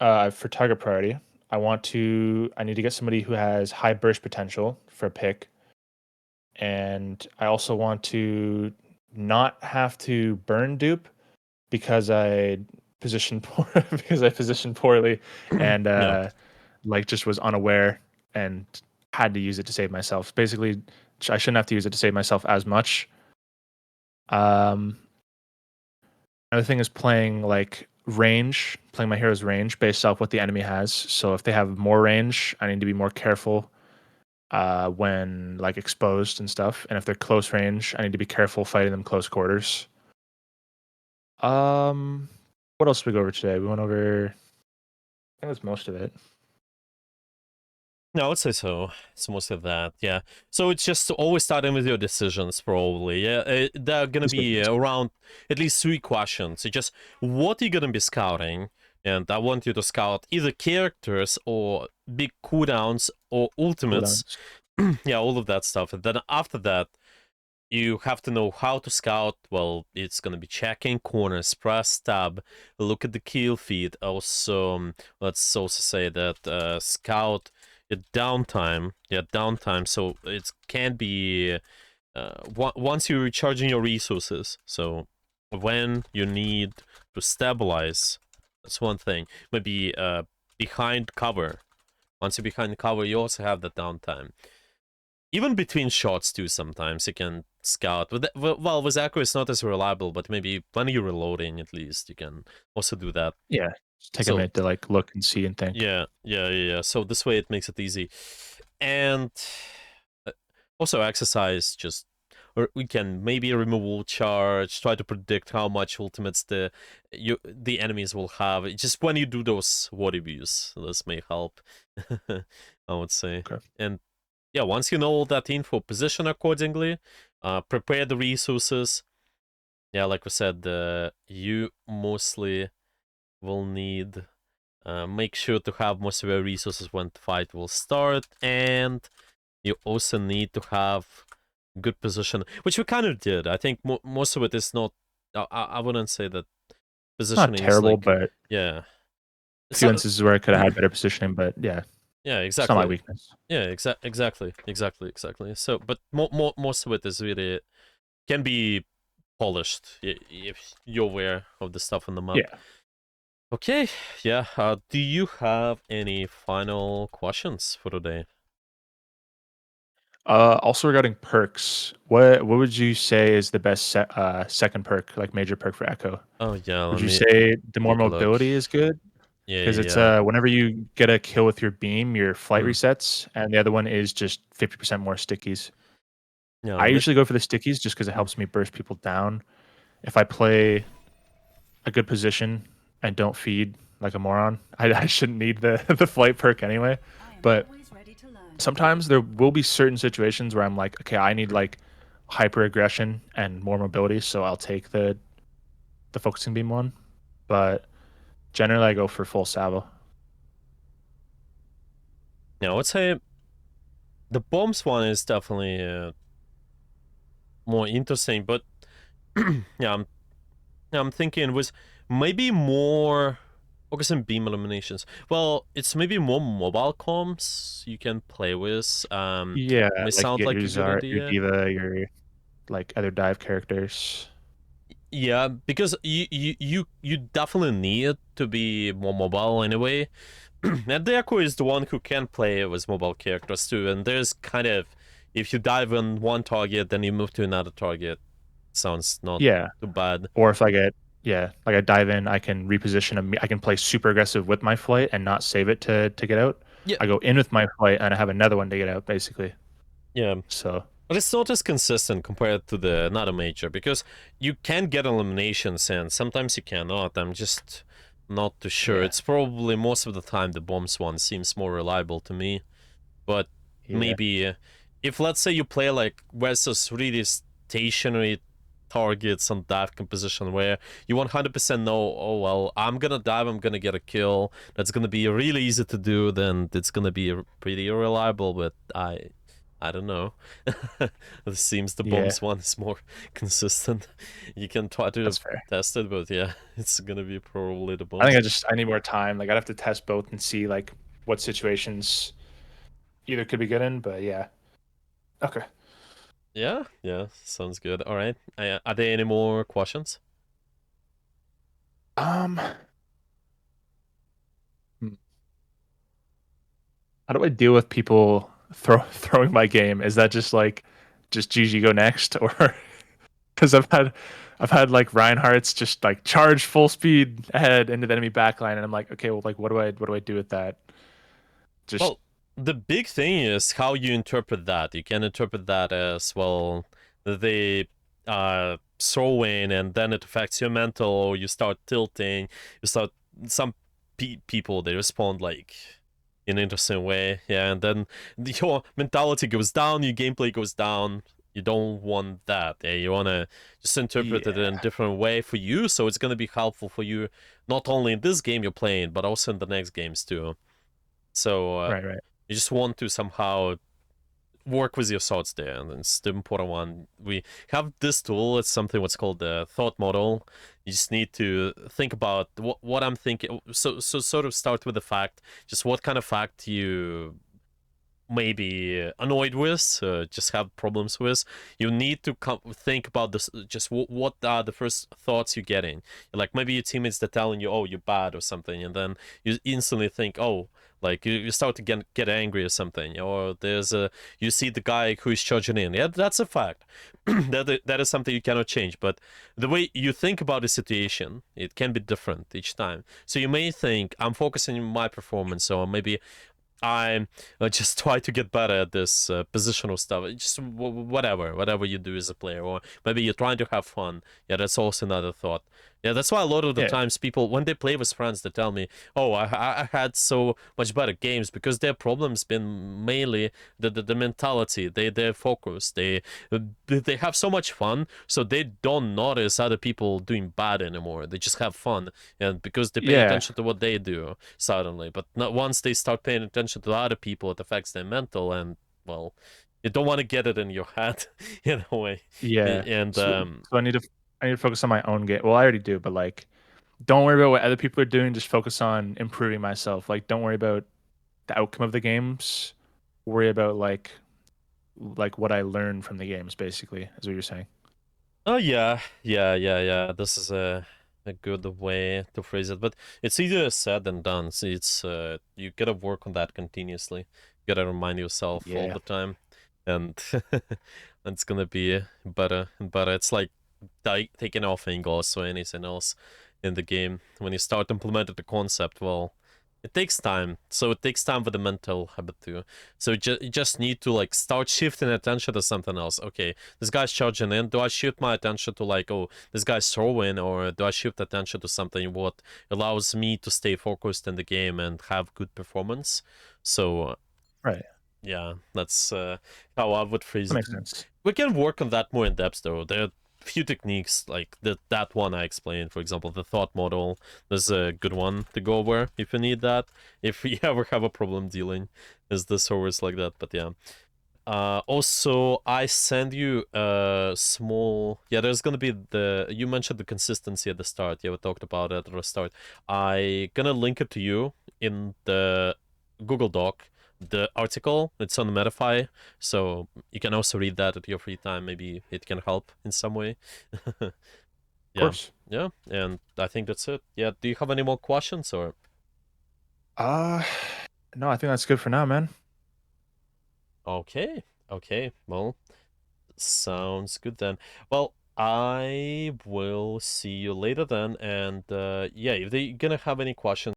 for target priority, I need to get somebody who has high burst potential for a pick. And I also want to not have to burn dupe because I positioned poor because I positioned poorly and Yeah. like just was unaware and had to use it to save myself. Basically, I shouldn't have to use it to save myself as much. Um, Another thing is playing my hero's range based off what the enemy has. So if they have more range, I need to be more careful when like exposed and stuff. And if they're close range, I need to be careful fighting them close quarters. Um, what else did we go over today? We went over. I think that's most of it. No, I would say so. It's mostly that, yeah. So it's just always starting with your decisions, probably. Yeah, there are gonna be Decisions. around at least 3 questions. It's just what you're gonna be scouting, and I want you to scout either characters or big cooldowns or ultimates. Cooldowns. Yeah, all of that stuff. And then after that, you have to know how to scout. Well, it's gonna be checking corners, press tab, look at the kill feed. Also, let's also say that scout your downtime. Yeah, downtime. So it can be once you're recharging your resources. So when you need to stabilize, that's one thing. Maybe behind cover. Once you're behind cover, you also have the downtime. Even between shots too, sometimes you can scout. Well, with Echo it's not as reliable, but maybe when you're reloading at least you can also do that. Yeah. Just take a So minute to like look and see and think. yeah. So this way it makes it easy. And uh, also exercise, just or we can maybe removal charge, try to predict how much ultimates the enemies will have. Just when you do those water views, this may help. I would say. Okay. And yeah, once you know all that info, position accordingly, prepare the resources. Yeah, like we said, you mostly will need make sure to have most of your resources when the fight will start, and you also need to have good position, which we kind of did. I think most of it is not. I wouldn't say that It's not positioning is terrible, like, but yeah, a it's few not. instances where I could have had better positioning, but yeah, Yeah, it's not my exactly. weakness. Yeah, exactly. So, but most of it is really can be polished if you're aware of the stuff on the map. Yeah. Okay, yeah. Do you have any final questions for today? Also regarding perks, what would you say is the best second perk, like major perk for Echo? Oh yeah, Would let you me say the more take a look. mobility is good? Yeah, because it's yeah. whenever you get a kill with your beam, your flight Mm. resets, and the other one is just 50% more stickies. Yeah, I usually go for the stickies just because it mm. helps me burst people down. If I play a good position and don't feed like a moron, I shouldn't need the the flight perk anyway. I am But always ready to learn. sometimes there will be certain situations where I'm like, okay, I need like hyper aggression and more mobility, so I'll take the focusing beam one. But generally, I go for full salvo. Yeah, I would say the bombs one is definitely more interesting, but yeah, I'm thinking with maybe more focus on beam eliminations. Well, it's maybe more mobile comms you can play with. Yeah, May like you sound get like your a good Zard, your idea. Diva, your like other dive characters. Yeah, because you definitely need to be more mobile anyway. And the Echo is the one who can play with mobile characters too. And there's kind of, if you dive on one target, then you move to another target. Sounds not Yeah, too bad. or if I get yeah, like I dive in, I can reposition. I can play super aggressive with my flight and not save it to get out. Yeah, I go in with my flight and I have another one to get out, basically. yeah. So But it's not as consistent compared to the another major because you can get eliminations and sometimes you cannot. I'm just not too sure. yeah, It's probably most of the time the bombs one seems more reliable to me. But yeah, maybe if let's say you play like versus really stationary targets on dive composition where you 100% know, oh well, I'm gonna dive, I'm gonna get a kill, that's gonna be really easy to do, then it's gonna be pretty reliable. But I don't know. It seems the yeah. bombs one is more consistent. You can try to That's fair. test it, but yeah, it's gonna be probably the I think bombs. I need more time. Like I'd have to test both and see like what situations either could be good in. But yeah, okay. Yeah, yeah, sounds good. All right. Are there any more questions? Um, hmm. How do I deal with people throwing my game? Is that just like just GG go next, or because I've had like Reinhardt's just like charge full speed ahead into the enemy backline, and I'm like, okay, well, like what do I do with that? Just Well, the big thing is how you interpret that. You can interpret that as, well, they throw in and then it affects your mental, or you start tilting. You start, some people, they respond like in an interesting way, yeah, and then your mentality goes down, your gameplay goes down. You don't want that. Yeah, you want to just interpret it in a yeah, different way for you, so it's going to be helpful for you not only in this game you're playing, but also in the next games too. So right, right, you just want to somehow work with your thoughts there, and it's the important one. We have this tool. It's something what's called the thought model. You just need to think about what I'm thinking. So sort of start with the fact, just what kind of fact you maybe annoyed with, just have problems with. You need to think about this. Just what are the first thoughts you're getting? Like maybe your teammates that telling you, "Oh, you're bad" or something, and then you instantly think, "Oh." Like you start to get angry or something, or there's a, you see the guy who is charging in. Yeah, that's a fact. That is something you cannot change. But the way you think about the situation, it can be different each time. So you may think, I'm focusing on my performance, or maybe I just try to get better at this positional stuff. Just whatever you do as a player, or maybe you're trying to have fun. Yeah, that's also another thought. Yeah, that's why a lot of the yeah, times people, when they play with friends, they tell me, "Oh, I had so much better games," because their problems been mainly the mentality. They're focused. They have so much fun, so they don't notice other people doing bad anymore. They just have fun, and because they pay yeah, attention to what they do suddenly. But not once they start paying attention to other people, it affects their mental, and well, you don't want to get it in your head in a way. yeah. And So I need to focus on my own game. Well, I already do, but like, don't worry about what other people are doing. Just focus on improving myself. Like, don't worry about the outcome of the games. Worry about like what I learned from the games. Basically, is what you're saying. oh yeah. This is a good way to phrase it, but it's easier said than done. So it's you gotta work on that continuously. You gotta remind yourself all Yeah, the time, and it's gonna be better and better. It's like taking off angles or anything else. in the game. When you start implementing the concept, well, it takes time. So it takes time for the mental habit too. So you just need to like start shifting attention to something else. Okay, this guy's charging in. Do I shift my attention to like, oh, this guy's throwing, or do I shift attention to something what allows me to stay focused in the game and have good performance? So Right. yeah, that's how I would phrase That it. makes sense. We can work on that more in depth though. There are few techniques like that one I explained, for example, the thought model. There's a good one to go over if you need that. If you ever have a problem dealing with the servers like that, but yeah. Also, I send you a small. Yeah, there's gonna be the. You mentioned the consistency at the start. Yeah, we talked about it at the start. I gonna link it to you in the Google Doc. The article, it's on Metafy, so you can also read that at your free time. Maybe it can help in some way. Of Yeah, course. yeah, and I think that's it. Yeah, do you have any more questions or? Uh, no, I think that's good for now, man. Okay, okay, well, sounds good then. Well, I will see you later then, and yeah, if you're gonna have any questions.